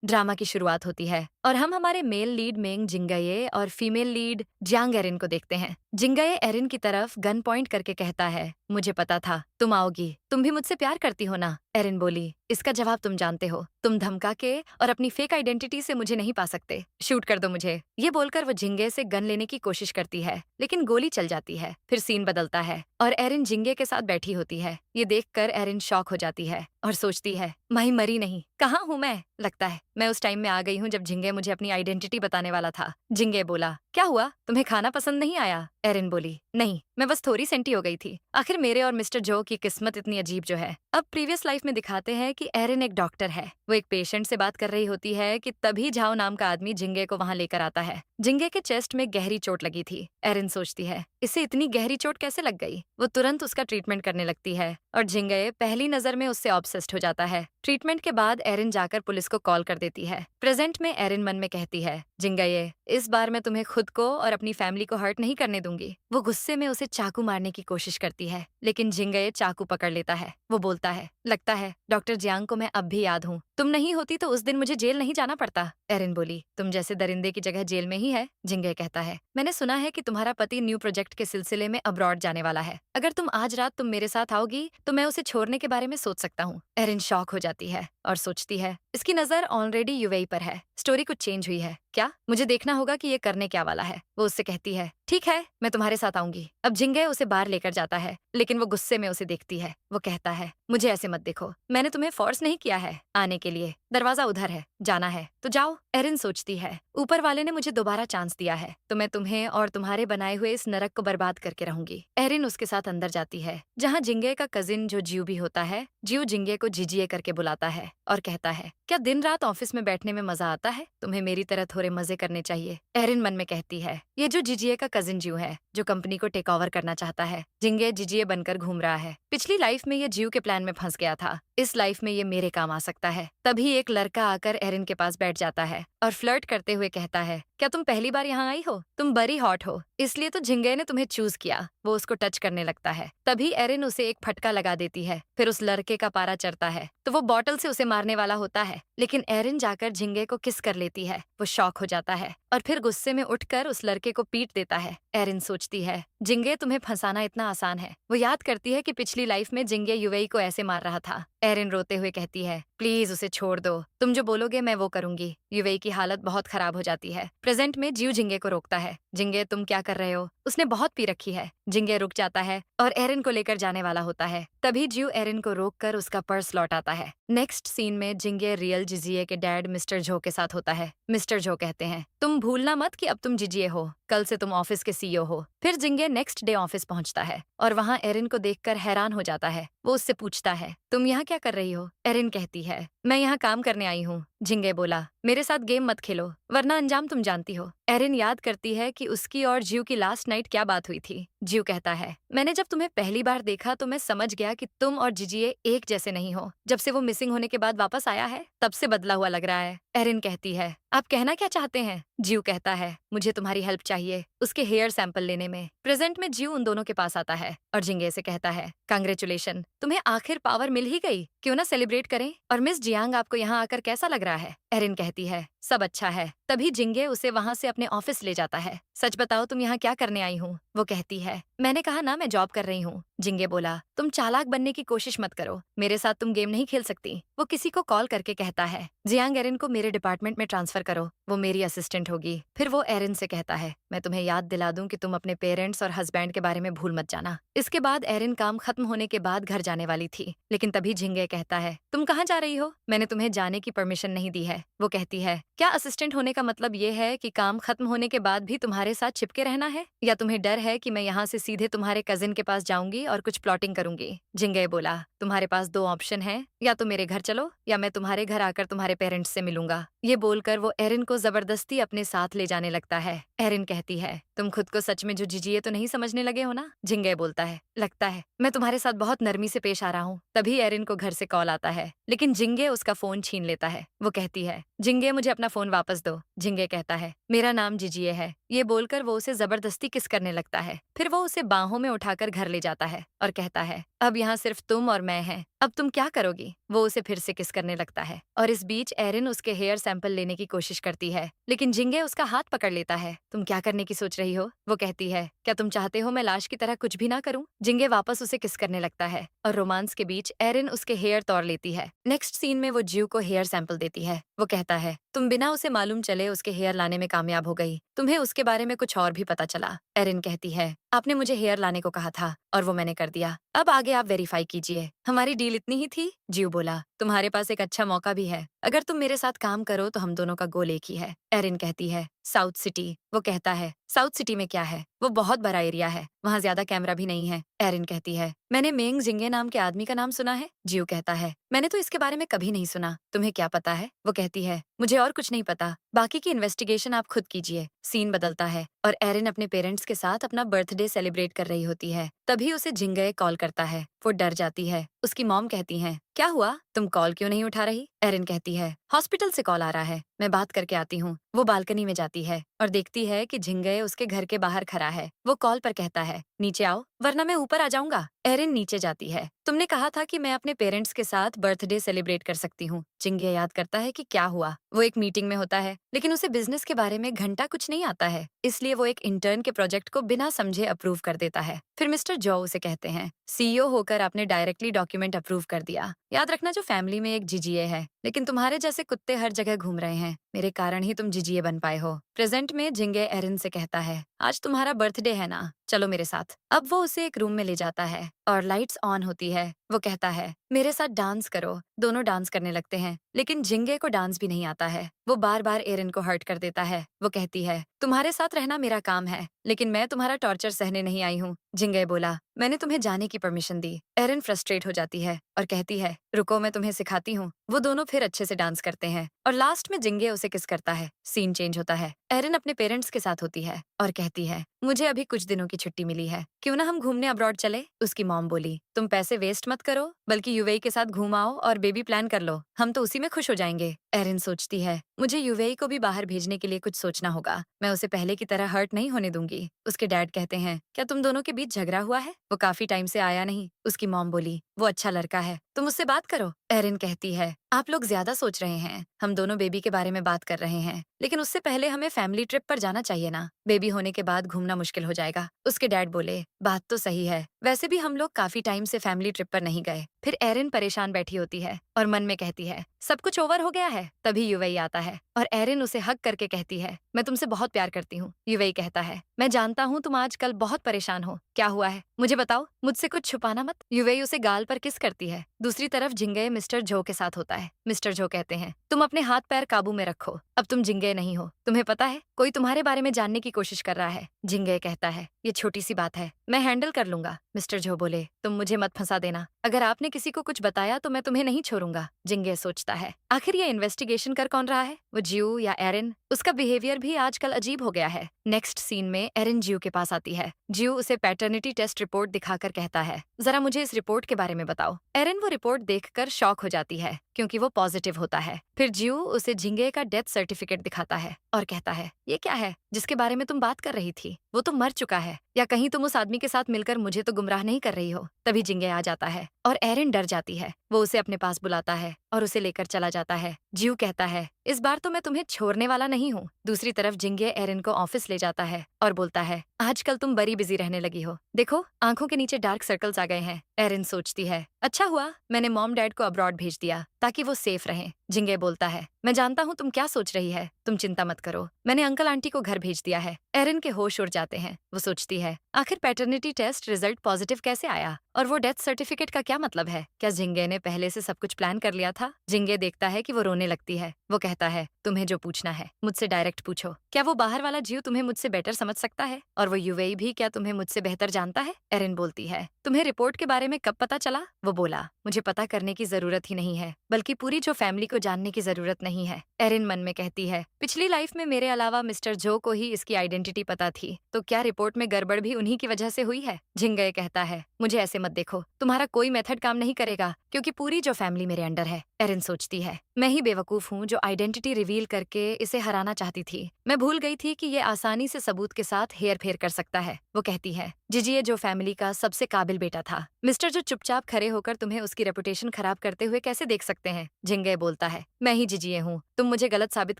Drama की शुरुआत होती है और हम हमारे मेल लीड मेंग जिंगये और फीमेल लीड जियांग एरिन को देखते हैं। जिंगये एरिन की तरफ गन पॉइंट करके कहता है, मुझे पता था तुम आओगी, तुम भी मुझसे प्यार करती हो ना? एरिन बोली, इसका जवाब तुम जानते हो, तुम धमका के और अपनी फेक आइडेंटिटी से मुझे नहीं पा सकते, शूट कर दो मुझे। ये बोलकर वो जिंगे से गन लेने की कोशिश करती है, लेकिन गोली चल जाती है। फिर सीन बदलता है और एरिन जिंगे के साथ बैठी होती है। ये देखकर एरिन शॉक हो जाती है और सोचती है, माही मरी नहीं, कहाँ हूँ मैं? लगता है मैं उस टाइम में आ गई हूँ जब जिंगे मुझे अपनी आइडेंटिटी बताने वाला था। जिंगे बोला, क्या हुआ, तुम्हें खाना पसंद नहीं आया? एरिन बोली, नहीं, मैं बस थोड़ी सेंटी हो गई थी। आखिर मेरे और मिस्टर जो की किस्मत इतनी अजीब जो है। अब प्रीवियस लाइफ में दिखाते हैं कि एरिन एक डॉक्टर है। वो एक पेशेंट से बात कर रही होती है कि तभी झाओ नाम का आदमी जिंगे को वहां लेकर आता है। जिंगे के चेस्ट में गहरी चोट लगी थी। एरिन सोचती है, इसे इतनी गहरी चोट कैसे लग गई? वो तुरंत उसका ट्रीटमेंट करने लगती है और जिंगे पहली नजर में उससे ऑब्सेस्ड हो जाता है। ट्रीटमेंट के बाद एरिन जाकर पुलिस को कॉल कर देती है। प्रेजेंट में एरिन मन में कहती है, जिंगे, इस बार मैं तुम्हें खुद को और अपनी फैमिली को हर्ट नहीं करने दूंगी। वो गुस्से में उसे चाकू मारने की कोशिश करती है, लेकिन जिंगे चाकू पकड़ लेता है। वो बोलता है, लगता है डॉक्टर जियांग को मैं अब भी याद हूँ। तुम नहीं होती तो उस दिन मुझे जेल नहीं जाना पड़ता। एरिन बोली, तुम जैसे दरिंदे की जगह जेल में ही है। जिंगे कहता है, मैंने सुना है कि तुम्हारा पति न्यू प्रोजेक्ट के सिलसिले में अब्रॉड जाने वाला है। अगर तुम आज रात तुम मेरे साथ आओगी तो मैं उसे छोड़ने के बारे में सोच सकता हूँ। एरिन शॉक हो जाती है और सोचती है, इसकी नजर ऑलरेडी यूएई पर है। स्टोरी कुछ चेंज हुई है क्या? मुझे देखना होगा कि ये करने क्या वाला है। वो उससे कहती है, ठीक है, मैं तुम्हारे साथ आऊंगी। अब जिंगे उसे बाहर लेकर जाता है, लेकिन वो गुस्से में उसे देखती है। वो कहता है, मुझे ऐसे मत देखो, मैंने तुम्हें फोर्स नहीं किया है आने के लिए। दरवाजा उधर है, जाना है तो जाओ। एरिन सोचती है, ऊपर वाले ने मुझे दोबारा चांस दिया है तो मैं तुम्हें और तुम्हारे बनाए हुए इस नरक को बर्बाद करके रहूंगी। एरिन उसके साथ अंदर जाती है, जहाँ जिंगे का कजिन जो जियो भी होता है। जियो जिंगे को जीजीए करके बुलाता है और कहता है, क्या दिन रात ऑफिस में बैठने में मजा आता है? तुम्हें मेरी तरह थोड़े मजे करने चाहिए। एरिन मन में कहती है, ये जो जीजीए का कजिन जियो है, जो कंपनी को टेक ओवर करना चाहता है। जिंगे जीजीए बनकर घूम रहा है। पिछली लाइफ में ये जियो के प्लान में फंस गया था, इस लाइफ में ये मेरे काम आ सकता है। तभी एक लड़का आकर एरिन के पास बैठ जाता है और फ्लर्ट करते हुए कहता है, क्या तुम पहली बार यहाँ आई हो? तुम बड़ी हॉट हो, इसलिए तो जिंगे ने तुम्हें चूज किया। वो उसको टच करने लगता है, तभी एरिन उसे एक फटका लगा देती है। फिर उस लड़के का पारा चढ़ता है तो वो बॉटल से उसे मारने वाला होता है, लेकिन एरिन जाकर जिंगे को किस कर लेती है। वो शॉक हो जाता है और फिर गुस्से में उठकर उस लड़के को पीट देता है। एरिन सोचती है, जिंगे तुम्हें फंसाना इतना आसान है। वो याद करती है कि पिछली लाइफ में जिंगे यूएई को ऐसे मार रहा था। एरिन रोते हुए कहती है, प्लीज उसे छोड़ दो, तुम जो बोलोगे मैं वो करूंगी। यूएई की हालत बहुत खराब हो जाती है। प्रेजेंट में जियो जिंगे को रोकता है, जिंगे तुम क्या कर रहे हो? उसने बहुत पी रखी है। जिंगे रुक जाता है और एरिन को लेकर जाने वाला होता है। तभी जियो एरिन को रोककर उसका पर्स लौटाता है। नेक्स्ट सीन में जिंगे रियल जिजिए के डैड मिस्टर झो के साथ होता है। मिस्टर झो कहते हैं, तुम भूलना मत कि अब तुम जिजिए हो, कल से तुम ऑफिस के सीईओ हो। फिर जिंगे नेक्स्ट डे ऑफिस पहुंचता है और वहां एरिन को देखकर हैरान हो जाता है। वो उससे पूछता है, तुम यहाँ क्या कर रही हो? एरिन कहती है, मैं यहाँ काम करने आई हूँ। जिंगे बोला, मेरे साथ गेम मत खेलो वरना अंजाम तुम जानती हो। एरिन याद करती है कि उसकी और जियो की लास्ट नाइट क्या बात हुई थी। जियो कहता है, मैंने जब तुम्हें पहली बार देखा तो मैं समझ गया कि तुम और जिजिए एक जैसे नहीं हो। जब से वो मिसिंग होने के बाद वापस आया है, तब से बदला हुआ लग रहा है। एरिन कहती है, आप कहना क्या चाहते हैं? जियो कहता है, मुझे तुम्हारी हेल्प चाहिए उसके हेयर सैंपल लेने में। प्रेजेंट में जियो उन दोनों के पास आता है और जिंगे से कहता है, कांग्रेचुलेशन, तुम्हें आखिर पावर मिल ही गई, क्यों ना सेलिब्रेट करें? और मिस जियांग आपको यहाँ आकर कैसा लग रहा है? एरिन कहती है, सब अच्छा है। तभी जिंगे उसे वहाँ से अपने ऑफिस ले जाता है। सच बताओ तुम यहाँ क्या करने आई हूँ? वो कहती है, मैंने कहा ना मैं जॉब कर रही हूँ। जिंगे बोला, तुम चालाक बनने की कोशिश मत करो, मेरे साथ तुम गेम नहीं खेल सकती। वो किसी को कॉल करके कहता है, जियांग एरिन को मेरे डिपार्टमेंट में ट्रांसफर करो, वो मेरी असिस्टेंट होगी। फिर वो एरिन से कहता है, मैं तुम्हें याद दिला दूं कि तुम अपने पेरेंट्स और हस्बैंड के बारे में भूल मत जाना। इसके बाद एरिन काम खत्म होने के बाद घर जाने वाली थी, लेकिन तभी जिंगे कहता है, तुम कहाँ जा रही हो? मैंने तुम्हें जाने की परमिशन नहीं दी है। वो कहती है, क्या असिस्टेंट होने का मतलब ये है कि काम खत्म होने के बाद भी तुम्हारे साथ चिपके रहना है, या तुम्हें डर है कि मैं यहाँ से सीधे तुम्हारे कजिन के पास जाऊंगी और कुछ प्लॉटिंग करूंगी? जिंगे बोला, तुम्हारे पास दो ऑप्शन है, या तो मेरे घर चलो या मैं तुम्हारे घर आकर तुम्हारे पेरेंट्स से मिलूंगा। ये बोलकर वो एरिन को जबरदस्ती अपने साथ ले जाने लगता है। एरिन कहती है, तुम खुद को सच में जो जिजिए तो नहीं समझने लगे हो ना? जिंगे बोलता है, लगता है मैं तुम्हारे साथ बहुत नरमी से पेश आ रहा हूँ। तभी एरिन को घर से कॉल आता है, लेकिन जिंगे उसका फोन छीन लेता है। वो कहती है, जिंगे मुझे अपना फोन वापस दो। जिंगे कहता है, मेरा नाम जिजिए है। ये बोलकर वो उसे जबरदस्ती किस करने लगता है। फिर वो उसे बाहों में उठाकर घर ले जाता है और कहता है, अब यहाँ सिर्फ तुम और मैं हैं, अब तुम क्या करोगी? वो उसे फिर से किस करने लगता है और इस बीच एरिन उसके हेयर सैंपल लेने की कोशिश करती है, लेकिन जिंगे उसका हाथ पकड़ लेता है। तुम क्या करने की सोच रही हो? वो कहती है, क्या तुम चाहते हो मैं लाश की तरह कुछ भी ना करूं? जिंगे वापस उसे किस करने लगता है और रोमांस के बीच एरिन उसके हेयर तोड़ लेती है। नेक्स्ट सीन में वो ज्यू को हेयर सैंपल देती है। वो कहता है, तुम बिना उसे मालूम चले उसके हेयर लाने में कामयाब हो गई। तुम्हें उसके बारे में कुछ और भी पता चला। एरिन कहती है, आपने मुझे हेयर लाने को कहा था और वो मैंने कर दिया। अब आगे आप वेरीफाई कीजिए। हमारी डील इतनी ही थी? ज्यू बोला, तुम्हारे पास एक अच्छा मौका भी है। अगर तुम मेरे साथ काम करो तो हम दोनों का गोल एक ही है। एरिन कहती है, साउथ सिटी। वो कहता है, साउथ सिटी में क्या है? वो बहुत बड़ा एरिया है, वहाँ ज्यादा कैमरा भी नहीं है। एरिन कहती है, मैंने मेंग जिंगे नाम के आदमी का नाम सुना है। जियो कहता है, मैंने तो इसके बारे में कभी नहीं सुना। तुम्हें क्या पता है? वो कहती है, मुझे और कुछ नहीं पता। बाकी की इन्वेस्टिगेशन आप खुद कीजिए। सीन बदलता है और एरिन अपने पेरेंट्स के साथ अपना बर्थडे सेलिब्रेट कर रही होती है। तभी उसे जिंगे कॉल करता है। वो डर जाती है। उसकी मॉम कहती है, क्या हुआ? तुम कॉल क्यों नहीं उठा रही? एरिन कहती है, हॉस्पिटल से कॉल आ रहा है, मैं बात करके आती हूँ। वो बालकनी में जाती है और देखती है कि झिंगे उसके घर के बाहर खड़ा है। वो कॉल पर कहता है, नीचे आओ वरना मैं ऊपर आ जाऊंगा। एरिन नीचे जाती है। तुमने कहा था कि मैं अपने पेरेंट्स के साथ बर्थडे सेलिब्रेट कर सकती हूँ। जिंगे याद करता है कि क्या हुआ। वो एक मीटिंग में होता है, लेकिन उसे बिजनेस के बारे में घंटा कुछ नहीं आता है, इसलिए वो एक इंटर्न के प्रोजेक्ट को बिना समझे अप्रूव कर देता है। फिर मिस्टर जॉ उसे कहते हैं, सीईओ होकर आपने डायरेक्टली डॉक्यूमेंट अप्रूव कर दिया। याद रखना, जो फैमिली में एक जिजिए है, लेकिन तुम्हारे जैसे कुत्ते हर जगह घूम रहे हैं। मेरे कारण ही तुम जिजिए बन पाए हो। प्रेजेंट में जिंगे एरिन से कहता है, आज तुम्हारा बर्थडे है ना, चलो मेरे साथ। अब वो उसे एक रूम में ले जाता है और लाइट्स ऑन होती है। वो कहता है, मेरे साथ डांस करो। दोनों डांस करने लगते हैं, लेकिन जिंगे को डांस भी नहीं आता है। वो बार बार एरिन को हर्ट कर देता है। वो कहती है, तुम्हारे साथ रहना मेरा काम है, लेकिन मैं तुम्हारा टॉर्चर सहने नहीं आई हूँ। जिंगे बोला, मैंने तुम्हें जाने की परमिशन दी। एरिन फ्रस्ट्रेट हो जाती है और कहती है, रुको मैं तुम्हें सिखाती हूँ। वो दोनों फिर अच्छे से डांस करते हैं और लास्ट में जिंगे उसे किस करता है। सीन चेंज होता है। एरिन अपने पेरेंट्स के साथ होती है और कहती है, मुझे अभी कुछ दिनों की छुट्टी मिली है, क्यों ना हम घूमने अब्रॉड चले? उसकी मॉम बोली, तुम पैसे वेस्ट मत करो, बल्कि यूएई के साथ घूम आओ और बेबी प्लान कर लो, हम तो उसी में खुश हो जाएंगे। एरिन सोचती है, मुझे यूएई को भी बाहर भेजने के लिए कुछ सोचना होगा। मैं उसे पहले की तरह हर्ट नहीं होने दूंगी। उसके डैड कहते हैं, क्या तुम दोनों के बीच झगड़ा हुआ है? वो काफी टाइम से आया नहीं। उसकी मॉम बोली, वो अच्छा लड़का है, तुम उससे बात करो। एरिन कहती है, आप लोग ज्यादा सोच रहे हैं, हम दोनों बेबी के बारे में बात कर रहे हैं, लेकिन उससे पहले हमें फैमिली ट्रिप पर जाना चाहिए ना। बेबी होने के बाद घूमना मुश्किल हो जाएगा। उसके डैड बोले, बात तो सही है, वैसे भी हम लोग काफी टाइम से फैमिली ट्रिप पर नहीं गए। फिर एरिन परेशान बैठी होती है और मन में कहती है, सब कुछ ओवर हो गया है। तभी यूवेई आता है और एरिन उसे हक करके कहती है, मैं तुमसे बहुत प्यार करती हूँ। यूवेई कहता है, मैं जानता हूँ तुम आजकल बहुत परेशान हो, क्या हुआ है मुझे बताओ, मुझसे कुछ छुपाना मत। यूवेई उसे गाल पर किस करती है। दूसरी तरफ जिंगे मिस्टर जो के साथ होता है। मिस्टर जो कहते हैं, तुम अपने हाथ पैर काबू में रखो, अब तुम जिंगे नहीं हो। तुम्हें पता है कोई तुम्हारे बारे में जानने की कोशिश कर रहा है। जिंगे कहता है, ये छोटी सी बात है, मैं हैंडल कर लूंगा। मिस्टर जो बोले, तुम मुझे मत फंसा देना, अगर आपने किसी को कुछ बताया तो मैं तुम्हें नहीं छोड़ूंगा। जिंगे सोचता है, आखिर ये इन्वेस्टिगेशन कर कौन रहा है, वो जियो या एरिन? उसका बिहेवियर भी आजकल अजीब हो गया है। नेक्स्ट सीन में एरिन जियो के पास आती है। जियो उसे पैटर्निटी टेस्ट रिपोर्ट दिखाकर कहता है, जरा मुझे इस रिपोर्ट के बारे में बताओ। एरिन वो रिपोर्ट देखकर शॉक हो जाती है, क्योंकि वो पॉजिटिव होता है। फिर जियो उसे जिंगे का डेथ सर्टिफिकेट दिखाता है और कहता है, ये क्या है जिसके बारे में तुम बात कर रही थी? वो तो मर चुका है, या कहीं तुम उस आदमी के साथ मिलकर मुझे तो गुमराह नहीं कर रही हो? तभी जिंगे आ जाता है और एरिन डर जाती है। वो उसे अपने पास बुलाता है और उसे लेकर चला जाता है। जियो कहता है, इस बार तो मैं तुम्हें छोड़ने वाला नहीं हूँ। दूसरी तरफ जिंगे एरिन को ऑफिस ले जाता है और बोलता है, आजकल तुम बड़ी बिजी रहने लगी हो, देखो आंखों के नीचे डार्क सर्कल्स आ गए हैं। एरिन सोचती है, अच्छा हुआ मैंने मॉम डैड को अब्रॉड भेज दिया ताकि वो सेफ रहें। जिंगे बोलता है, मैं जानता हूँ तुम क्या सोच रही है, तुम चिंता मत करो, मैंने अंकल आंटी को घर भेज दिया है। एरिन के होश उड़ जाते हैं। वो सोचती है, आखिर पैटर्निटी टेस्ट रिजल्ट पॉजिटिव कैसे आया, और वो डेथ सर्टिफिकेट का क्या मतलब है? क्या जिंगे ने पहले से सब कुछ प्लान कर लिया था? जिंगे देखता है कि वो रोने लगती है। वो कहता है, तुम्हें जो पूछना है मुझसे डायरेक्ट पूछो। क्या वो बाहर वाला जियो तुम्हें मुझसे बेटर समझ सकता है, और वो यूएई भी क्या तुम्हें मुझसे बेहतर जानता है? एरिन बोलती है, तुम्हें रिपोर्ट के बारे में कब पता चला? वो बोला, मुझे पता करने की जरूरत ही नहीं है, बल्कि पूरी जो फैमिली को जानने की जरूरत नहीं है। एरिन मन में कहती है, पिछली लाइफ में मेरे अलावा मिस्टर जो को ही इसकी आइडेंटिटी पता थी, तो क्या रिपोर्ट में गड़बड़ भी उन्हीं की वजह से हुई है? जिंगे कहता है, मुझे ऐसे मत देखो, तुम्हारा कोई मेथड काम नहीं करेगा। क्योंकि पूरी जो फैमिली मेरे अंडर है। एरिन सोचती है, मैं ही बेवकूफ हूँ जो आइडेंटिटी रिवील करके इसे हराना चाहती थी। मैं भूल गई थी कि ये आसानी से सबूत के साथ हेर फेर कर सकता है। वो कहती है, जिजिए जो फैमिली का सबसे काबिल बेटा था। मिस्टर जो चुपचाप खड़े होकर तुम्हें उसकी रेपुटेशन खराब करते हुए कैसे देख सकते हैं? जिंगे बोलता है, मैं ही जिजिए हूँ। तुम मुझे गलत साबित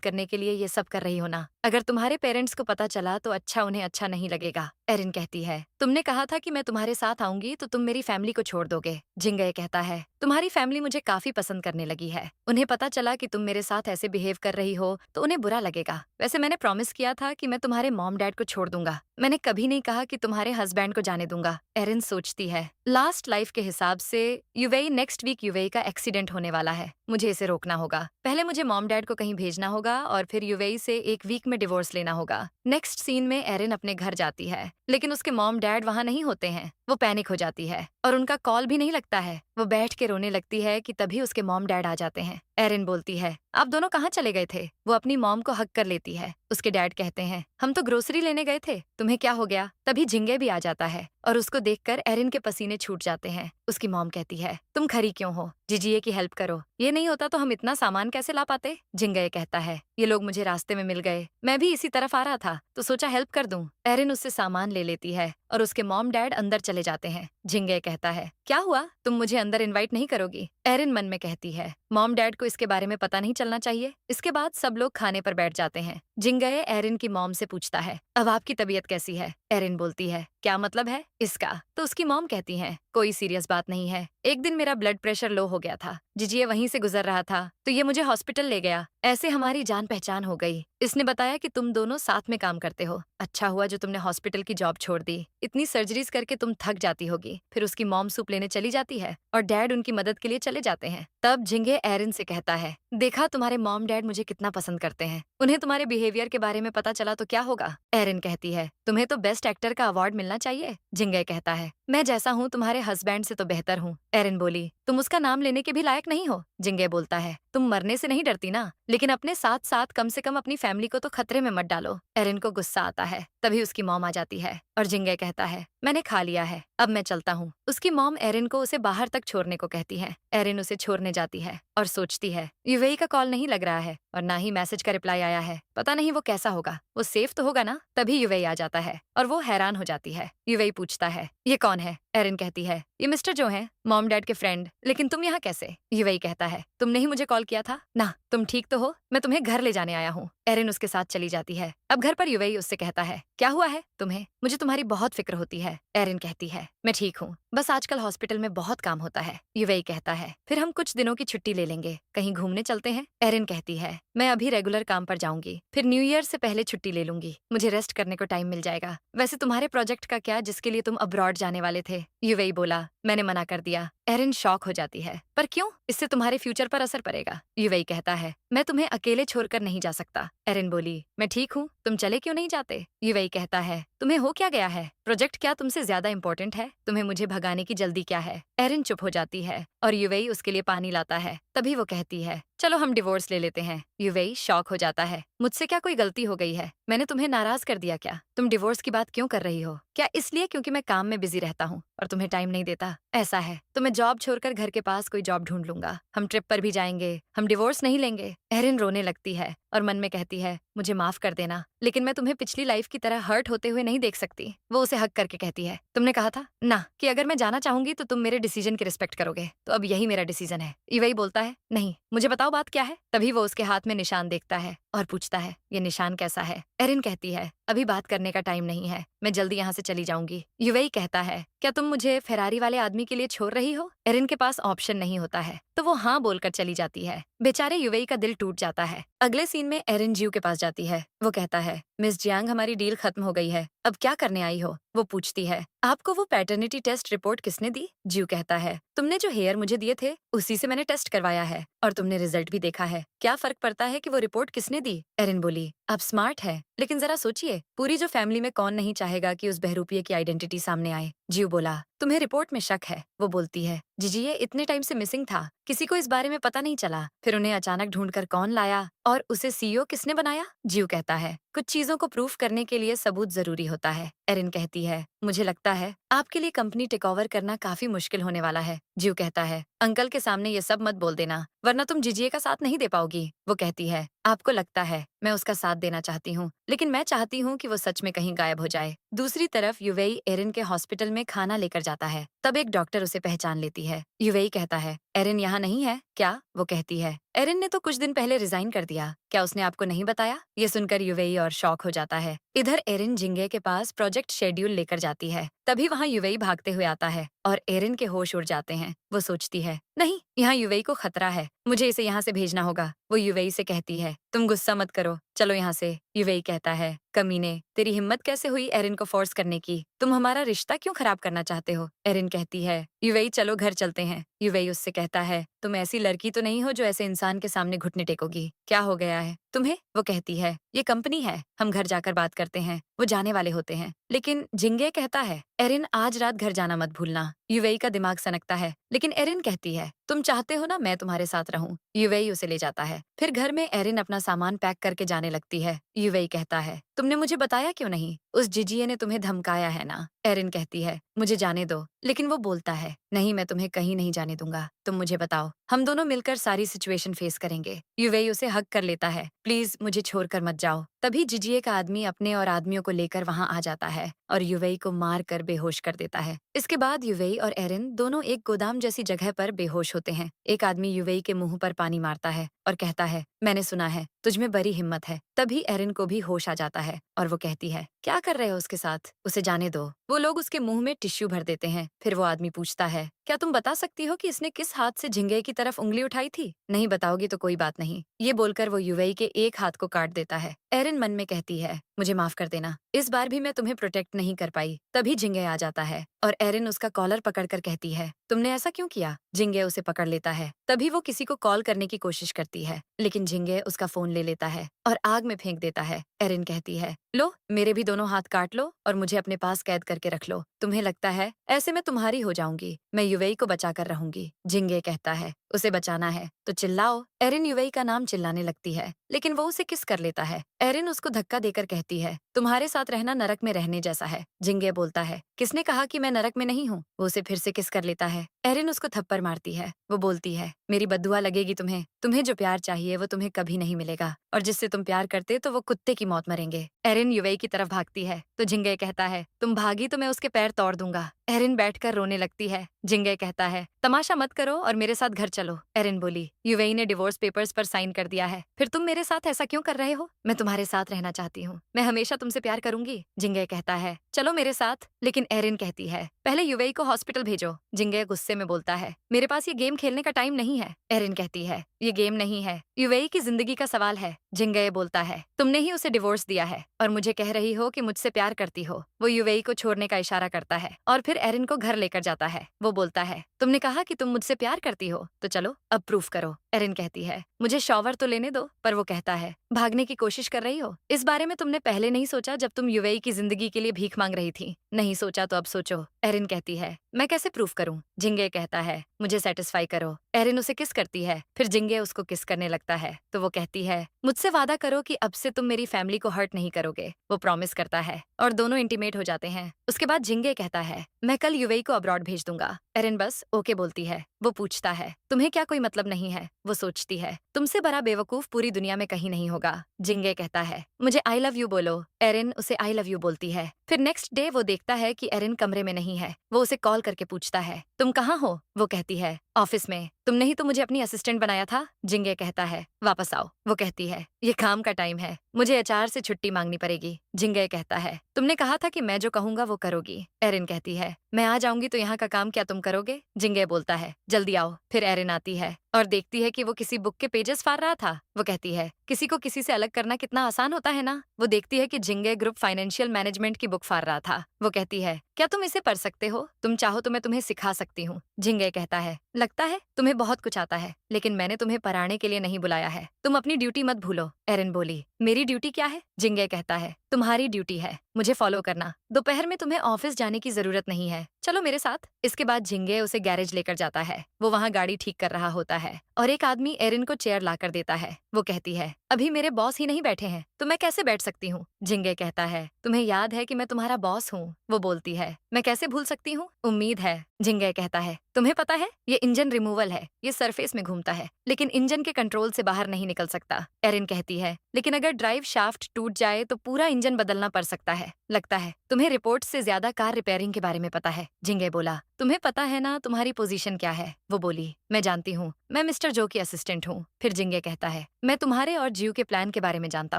करने के लिए ये सब कर रही हो ना। अगर तुम्हारे पेरेंट्स को पता चला तो उन्हें अच्छा नहीं लगेगा। एरिन कहती है, तुमने कहा था कि मैं तुम्हारे साथ आऊंगी तो तुम मेरी फैमिली को छोड़ दोगे। जिंगे कहता है, तुम्हारी फैमिली मुझे काफी पसंद करने लगी है। उन्हें पता चला कि तुम मेरे साथ ऐसे बिहेव कर रही हो तो उन्हें बुरा लगेगा। वैसे मैंने प्रॉमिस किया था कि मैं तुम्हारे मॉम डैड को छोड़ दूंगा। मैंने कभी नहीं कहा कि तुम्हारे हस्बैंड को जाने दूंगा। एरिन सोचती है, लास्ट लाइफ के हिसाब से यूवेई नेक्स्ट वीक यूवेई का एक्सीडेंट होने वाला है। मुझे इसे रोकना होगा। पहले मुझे मॉम डैड को कहीं भेजना होगा और फिर यूवेई से एक वीक में डिवोर्स लेना होगा। नेक्स्ट सीन में एरिन अपने घर जाती है, लेकिन उसके मॉम डैड वहाँ नहीं होते हैं। वो पैनिक हो जाती है और उनका कॉल भी नहीं लगता है। वो बैठ के रोने लगती है कि तभी उसके मॉम डैड आ जाते हैं। एरिन बोलती है, आप दोनों कहाँ चले गए थे? वो अपनी मॉम को हक कर लेती है। उसके डैड कहते हैं, हम तो ग्रोसरी लेने गए थे, तुम्हें क्या हो गया? तभी जिंगे भी आ जाता है और उसको देखकर एरिन के पसीने छूट जाते हैं। उसकी मॉम कहती है, तुम खरी क्यों हो? जिजिए की हेल्प करो। ये नहीं होता तो हम इतना सामान कैसे ला पाते? जिंगे कहता है, ये लोग मुझे रास्ते में मिल गए, मैं भी इसी तरफ आ रहा था तो सोचा हेल्प कर दूं। एरिन उससे सामान ले लेती है और उसके मॉम डैड अंदर चले जाते हैं। जिंगे कहता है, क्या हुआ? तुम मुझे अंदर इनवाइट नहीं करोगी? एरिन मन में कहती है, मॉम डैड को इसके बारे में पता नहीं चलना चाहिए। इसके बाद सब लोग खाने पर बैठ जाते हैं। जिंगे एरिन की मॉम से पूछता है, अब आपकी तबीयत कैसी है? एरिन बोलती है, क्या मतलब है इसका? तो उसकी मॉम कहती है, कोई सीरियस बात नहीं है। एक दिन मेरा ब्लड प्रेशर लो हो गया था, जिजिए वहीं से गुजर रहा था तो ये मुझे हॉस्पिटल ले गया। ऐसे हमारी जान पहचान हो गई। इसने बताया कि तुम दोनों साथ में काम करते हो। अच्छा हुआ जो तुमने हॉस्पिटल की जॉब छोड़ दी। इतनी सर्जरीज करके तुम थक जाती होगी। फिर उसकी मॉम सूप लेने चली जाती है और डैड उनकी मदद के लिए चले जाते हैं। तब जिंगे एरिन से कहता है, देखा तुम्हारे मॉम डैड मुझे कितना पसंद करते हैं। उन्हें तुम्हारे बिहेवियर के बारे में पता चला तो क्या होगा? एरिन कहती है, तुम्हें तो बेस्ट एक्टर का अवार्ड मिलना चाहिए। जिंगे कहता है, मैं जैसा हूँ तुम्हारे हस्बैंड से तो बेहतर हूँ। एरिन बोली, तुम उसका नाम लेने के भी लायक नहीं हो। जिंगे बोलता है, तुम मरने से नहीं डरती ना, लेकिन अपने साथ साथ कम से कम अपनी फैमिली को तो खतरे में मत डालो। एरिन को गुस्सा आता है। तभी उसकी मॉम आ जाती है और जिंगे कहता है, मैंने खा लिया है, अब मैं चलता हूँ। उसकी मॉम एरिन को उसे बाहर तक छोड़ने को कहती है। एरिन उसे छोड़ने जाती है और सोचती है, यूवेई का कॉल नहीं लग रहा है और ना ही मैसेज का रिप्लाई आया है। पता नहीं वो कैसा होगा, वो सेफ तो होगा ना? तभी यूवेई आ जाता है और वो हैरान हो जाती है। यूवेई पूछता है, ये कौन है? एरिन कहती है, ये मिस्टर जो है, मॉम डैड के फ्रेंड। लेकिन तुम यहाँ कैसे? यूवेई कहता है, तुमने ही मुझे कॉल किया था ना? तुम ठीक तो हो? मैं तुम्हें घर ले जाने आया हूँ। एरिन उसके साथ चली जाती है। अब घर पर यूवेई उससे कहता है, क्या हुआ है तुम्हें? मुझे तुम्हारी बहुत फिक्र होती है। एरिन कहती है, मैं ठीक हूँ, बस आजकल हॉस्पिटल में बहुत काम होता है। यूवेई कहता है, फिर हम कुछ दिनों की छुट्टी ले लेंगे, कहीं घूमने चलते हैं। एरिन कहती है, मैं अभी रेगुलर काम पर जाऊंगी, फिर न्यू ईयर से पहले छुट्टी ले लूंगी, मुझे रेस्ट करने को टाइम मिल जाएगा। वैसे तुम्हारे प्रोजेक्ट का क्या, जिसके लिए तुम अब्रॉड जाने वाले थे? यूवेई बोला, मैंने मना कर दिया। एरिन शॉक हो जाती है, पर क्यों? इससे तुम्हारे फ्यूचर पर असर पड़ेगा। यूवेई कहता है, मैं तुम्हें अकेले छोड़कर नहीं जा सकता। एरिन बोली, मैं ठीक हूँ, तुम चले क्यों नहीं जाते? यूवेई कहता है, तुम्हें हो क्या गया है? प्रोजेक्ट क्या तुमसे ज्यादा इंपॉर्टेंट है? तुम्हें मुझे भगाने की जल्दी क्या है? एरिन चुप हो जाती है और यूवेई उसके लिए पानी लाता है। तभी वो कहती है, चलो हम डिवोर्स ले लेते हैं। यूवेई शॉक हो जाता है, मुझसे क्या कोई गलती हो गई है? मैंने तुम्हें नाराज कर दिया क्या? तुम डिवोर्स की बात क्यों कर रही हो? क्या इसलिए क्योंकि मैं काम में बिजी रहता हूँ और तुम्हें टाइम नहीं देता? ऐसा है तो मैं जॉब छोड़कर घर के पास कोई जॉब ढूंढ लूंगा, हम ट्रिप पर भी जाएंगे, हम डिवोर्स नहीं लेंगे। एरिन रोने लगती है और मन में कहती है, मुझे माफ कर देना, लेकिन मैं तुम्हें पिछली लाइफ की तरह हर्ट होते हुए नहीं देख सकती। वो उसे हक करके कहती है, तुमने कहा था ना कि अगर मैं जाना चाहूंगी तो तुम मेरे डिसीजन की रिस्पेक्ट करोगे, तो अब यही मेरा डिसीजन है। यूवेई बोलता है, नहीं, मुझे बताओ बात क्या है? तभी वो उसके हाथ में निशान देखता है और पूछता है, ये निशान कैसा है? एरिन कहती है, अभी बात करने का टाइम नहीं है, मैं जल्दी यहाँ से चली जाऊंगी। यूवेई कहता है, क्या तुम मुझे फेरारी वाले आदमी के लिए छोड़ रही हो? एरिन के पास ऑप्शन नहीं होता है तो वो हाँ बोलकर चली जाती है। बेचारे यूवेई का दिल टूट जाता है। अगले सीन में एरिन जियो के पास जाती है। वो कहता है, मिस जियांग, हमारी डील खत्म हो गई है, अब क्या करने आई हो? वो पूछती है, आपको वो पैटर्निटी टेस्ट रिपोर्ट किसने दी? जियो कहता है, तुमने जो हेयर मुझे दिए थे उसी से मैंने टेस्ट करवाया है और तुमने रिजल्ट भी देखा है, क्या फर्क पड़ता है कि वो रिपोर्ट किसने दी? एरिन बोली, आप स्मार्ट है, लेकिन जरा सोचिए, पूरी जो फैमिली में कौन नहीं चाहेगा कि उस बहरूपिये की आइडेंटिटी सामने आए। जीव बोला, तुम्हें रिपोर्ट में शक है। वो बोलती है, जीजी ये इतने टाइम से मिसिंग था, किसी को इस बारे में पता नहीं चला। फिर उन्हें अचानक ढूंढकर कौन लाया और उसे सीईओ किसने बनाया? जीव कहता है, कुछ चीजों को प्रूफ करने के लिए सबूत जरूरी होता है। एरिन कहती है, मुझे लगता है आपके लिए कंपनी टेक ओवर करना काफी मुश्किल होने वाला है। जीव कहता है, अंकल के सामने ये सब मत बोल देना, वरना तुम जीजीए का साथ नहीं दे पाओगी। वो कहती है, आपको लगता है मैं उसका साथ देना चाहती हूँ, लेकिन मैं चाहती हूँ कि वो सच में कहीं गायब हो जाए। दूसरी तरफ युवेई एरिन के हॉस्पिटल में खाना लेकर जाता है। तब एक डॉक्टर उसे पहचान लेती है। युवेई कहता है, एरिन यहाँ नहीं है क्या? वो कहती है, एरिन ने तो कुछ दिन पहले रिजाइन कर दिया। क्या उसने आपको नहीं बताया? ये सुनकर युवेई और शॉक हो जाता है। इधर एरिन जिंगे के पास प्रोजेक्ट शेड्यूल लेकर जाती है। तभी वहाँ युवेई भागते हुए आता है और एरिन के होश उड़ जाते हैं। वो सोचती है, नहीं, यहाँ युवेई को खतरा है, मुझे इसे यहाँ से भेजना होगा। वो युवेई से कहती है, तुम गुस्सा मत करो, चलो यहाँ से। युवेई कहता है, कमीने, तेरी हिम्मत कैसे हुई एरिन को फोर्स करने की? तुम हमारा रिश्ता क्यों खराब करना चाहते हो? एरिन कहती है, युवेई चलो घर चलते हैं। युवेई उससे कहता है, तुम ऐसी लड़की तो नहीं हो जो ऐसे इंसान के सामने घुटने टेकोगी। क्या हो गया है तुम्हें? वो कहती है, ये कंपनी है, हम घर जाकर बात करते हैं। वो जाने वाले होते हैं, लेकिन जिंगे कहता है, एरिन आज रात घर जाना मत भूलना। युवेई का दिमाग सनकता है, लेकिन एरिन कहती है, तुम चाहते हो ना मैं तुम्हारे साथ रहूं। युवेई उसे ले जाता है। फिर घर में एरिन अपना सामान पैक करके जाने लगती है। युवेई कहता है, तुमने मुझे बताया क्यों नहीं? उस जीजीए ने तुम्हें धमकाया है ना? एरिन कहती है, मुझे जाने दो। लेकिन वो बोलता है, नहीं, मैं तुम्हें कहीं नहीं जाने दूंगा, तुम मुझे बताओ, हम दोनों मिलकर सारी सिचुएशन फेस करेंगे। युवेई उसे हक कर लेता है, प्लीज मुझे छोड़कर मत जाओ। तभी जीजीए का आदमी अपने और आदमियों को लेकर वहां आ जाता है और युवेई को मार कर बेहोश कर देता है। इसके बाद युवेई और एरिन दोनों एक गोदाम जैसी जगह पर बेहोश होते हैं। एक आदमी युवेई के मुंह पर पानी मारता है और कहता है, मैंने सुना है तुझमें बड़ी हिम्मत है। तभी एरिन को भी होश आ जाता है और वो कहती है, क्या कर रहे हो उसके साथ? उसे जाने दो। वो लोग उसके मुंह में टिश्यू भर देते हैं। फिर वो आदमी पूछता है, क्या तुम बता सकती हो कि इसने किस हाथ से झिंगे की तरफ उंगली उठाई थी? नहीं बताओगी तो कोई बात नहीं। ये बोलकर वो युवेई के एक हाथ को काट देता है। एरिन मन में कहती है, मुझे माफ कर देना, इस बार भी मैं तुम्हें प्रोटेक्ट नहीं कर पाई। तभी जिंगे आ जाता है और एरिन उसका कॉलर पकड़कर कहती है, तुमने ऐसा क्यों किया? जिंगे उसे पकड़ लेता है। तभी वो किसी को कॉल करने की कोशिश करती है, लेकिन जिंगे उसका फोन ले लेता है और आग में फेंक देता है। एरिन कहती है, लो, मेरे भी दोनों हाथ काट लो और मुझे अपने पास कैद करके रख लो। तुम्हें लगता है ऐसे में तुम्हारी हो जाऊंगी? मैं युवेई को बचा कर रहूंगी। जिंगे कहता है, उसे बचाना है तो चिल्लाओ। एरिन युवेई का नाम चिल्लाने लगती है, लेकिन वो उसे किस कर लेता है। एरिन उसको धक्का देकर कहती है, तुम्हारे साथ रहना नरक में रहने जैसा है। जिंगे बोलता है, किसने कहा कि मैं नरक में नहीं हूँ? वो उसे फिर से किस कर लेता है। एरिन उसको थप्पड़ मारती है। वो बोलती है, मेरी बद्दुआ लगेगी तुम्हें। तुम्हें जो प्यार चाहिए वो तुम्हें कभी नहीं मिलेगा, और जिससे तुम प्यार करते तो वो कुत्ते की मौत मरेंगे। एरिन युवेई की तरफ भागती है तो जिंगे कहता है, तुम भागी तो मैं उसके पैर तोड़ दूंगा। एरिन बैठकर रोने लगती है। जिंगे कहता है, तमाशा मत करो और मेरे साथ घर चलो। एरिन बोली, युवेई ने डिवोर्स पेपर्स पर साइन कर दिया है, फिर तुम मेरे साथ ऐसा क्यों कर रहे हो? मैं तुम्हारे साथ रहना चाहती हूँ, मैं हमेशा तुमसे प्यार करूंगी। जिंगे कहता है, चलो मेरे साथ। लेकिन एरिन कहती है, पहले युवेई को हॉस्पिटल भेजो। जिंगे गुस्से में बोलता है, मेरे पास ये गेम खेलने का टाइम नहीं है। एरिन कहती है, ये गेम नहीं है, युवेई की जिंदगी का सवाल है। जिंगे बोलता है, तुमने ही उसे डिवोर्स दिया है और मुझे कह रही हो कि मुझसे प्यार करती हो। वो युवेई को छोड़ने का इशारा करता है और फिर एरिन को घर लेकर जाता है। वो बोलता है, तुमने कहा कि तुम मुझसे प्यार करती हो, तो चलो अब प्रूफ करो। एरिन कहती है, मुझे शॉवर तो लेने दो। पर वो कहता है, भागने की कोशिश कर रही हो? इस बारे में तुमने पहले नहीं सोचा जब तुम युवेई की जिंदगी के लिए भीख मांग रही थी? नहीं सोचा तो अब सोचो। एरिन कहती है, मैं कैसे प्रूफ करूं? जिंगे कहता है, मुझे सेटिस्फाई करो। एरिन उसे किस करती है, फिर जिंगे उसको किस करने लगता है तो वो कहती है, मुझसे वादा करो कि अब से तुम मेरी फैमिली को हर्ट नहीं करोगे। वो प्रॉमिस करता है और दोनों इंटीमेट हो जाते हैं। उसके बाद जिंगे कहता है, मैं कल युवेई को अब्रॉड भेज दूंगा। एरिन बस ओके बोलती है। वो पूछता है, तुम्हें क्या कोई मतलब नहीं है? वो सोचती है, तुमसे बड़ा बेवकूफ पूरी दुनिया में कहीं नहीं होगा। जिंगे कहता है, मुझे आई लव यू बोलो। एरिन उसे आई लव यू बोलती है। फिर नेक्स्ट डे वो देखता है कि एरिन कमरे में नहीं है। वो उसे कॉल करके पूछता है, तुम कहाँ हो? वो कहती है, ऑफिस में। तुमने ही तो मुझे अपनी असिस्टेंट बनाया था। जिंगे कहता है, वापस आओ। वो कहती है, ये काम का टाइम है, मुझे एचआर से छुट्टी मांगनी पड़ेगी। जिंगे कहता है, तुमने कहा था कि मैं जो कहूंगा वो करोगी। एरिन कहती है, मैं आ जाऊंगी तो यहाँ का काम क्या तुम करोगे? जिंगे बोलता है, जल्दी आओ। फिर एरिन आती है और देखती है कि वो किसी बुक के पेजेस फाड़ रहा था। वो कहती है, किसी को किसी से अलग करना कितना आसान होता है ना? वो देखती है कि जिंगे ग्रुप फाइनेंशियल मैनेजमेंट की बुक फाड़ रहा था। वो कहती है, क्या तुम इसे पढ़ सकते हो? तुम चाहो तो मैं तुम्हें सिखा सकती हूँ। जिंगे कहता है, लगता है तुम्हें बहुत कुछ आता है, लेकिन मैंने तुम्हें पढ़ाने के लिए नहीं बुलाया है। तुम अपनी ड्यूटी मत भूलो। एरिन बोली, मेरी ड्यूटी क्या है? जिंगे कहता है, तुम्हारी ड्यूटी है मुझे फॉलो करना। दोपहर में तुम्हें ऑफिस जाने की जरूरत नहीं है, चलो मेरे साथ। इसके बाद जिंगे उसे गैरेज लेकर जाता है। वो वहाँ गाड़ी ठीक कर रहा होता है और एक आदमी एरिन को चेयर लाकर देता है। वो कहती है, अभी मेरे बॉस ही नहीं बैठे हैं तो मैं कैसे बैठ सकती हूँ? जिंगे कहता है, तुम्हें याद है कि मैं तुम्हारा बॉस हूँ? वो बोलती है, मैं कैसे भूल सकती हूँ, उम्मीद है। जिंगे कहता है, तुम्हें पता है ये इंजन रिमूवल है, ये सरफेस में घूमता है लेकिन इंजन के कंट्रोल से बाहर नहीं निकल सकता। एरिन कहती है, लेकिन अगर ड्राइव शाफ्ट टूट जाए तो पूरा इंजन बदलना पड़ सकता है। लगता है तुम्हें रिपोर्ट से ज्यादा कार रिपेयरिंग के बारे में पता है। जिंगे बोला, तुम्हें पता है ना तुम्हारी पोजीशन क्या है? वो बोली, मैं जानती हूँ, मैं मिस्टर जो की असिस्टेंट हूँ। फिर जिंगे कहता है, मैं तुम्हारे और जीव के प्लान के बारे में जानता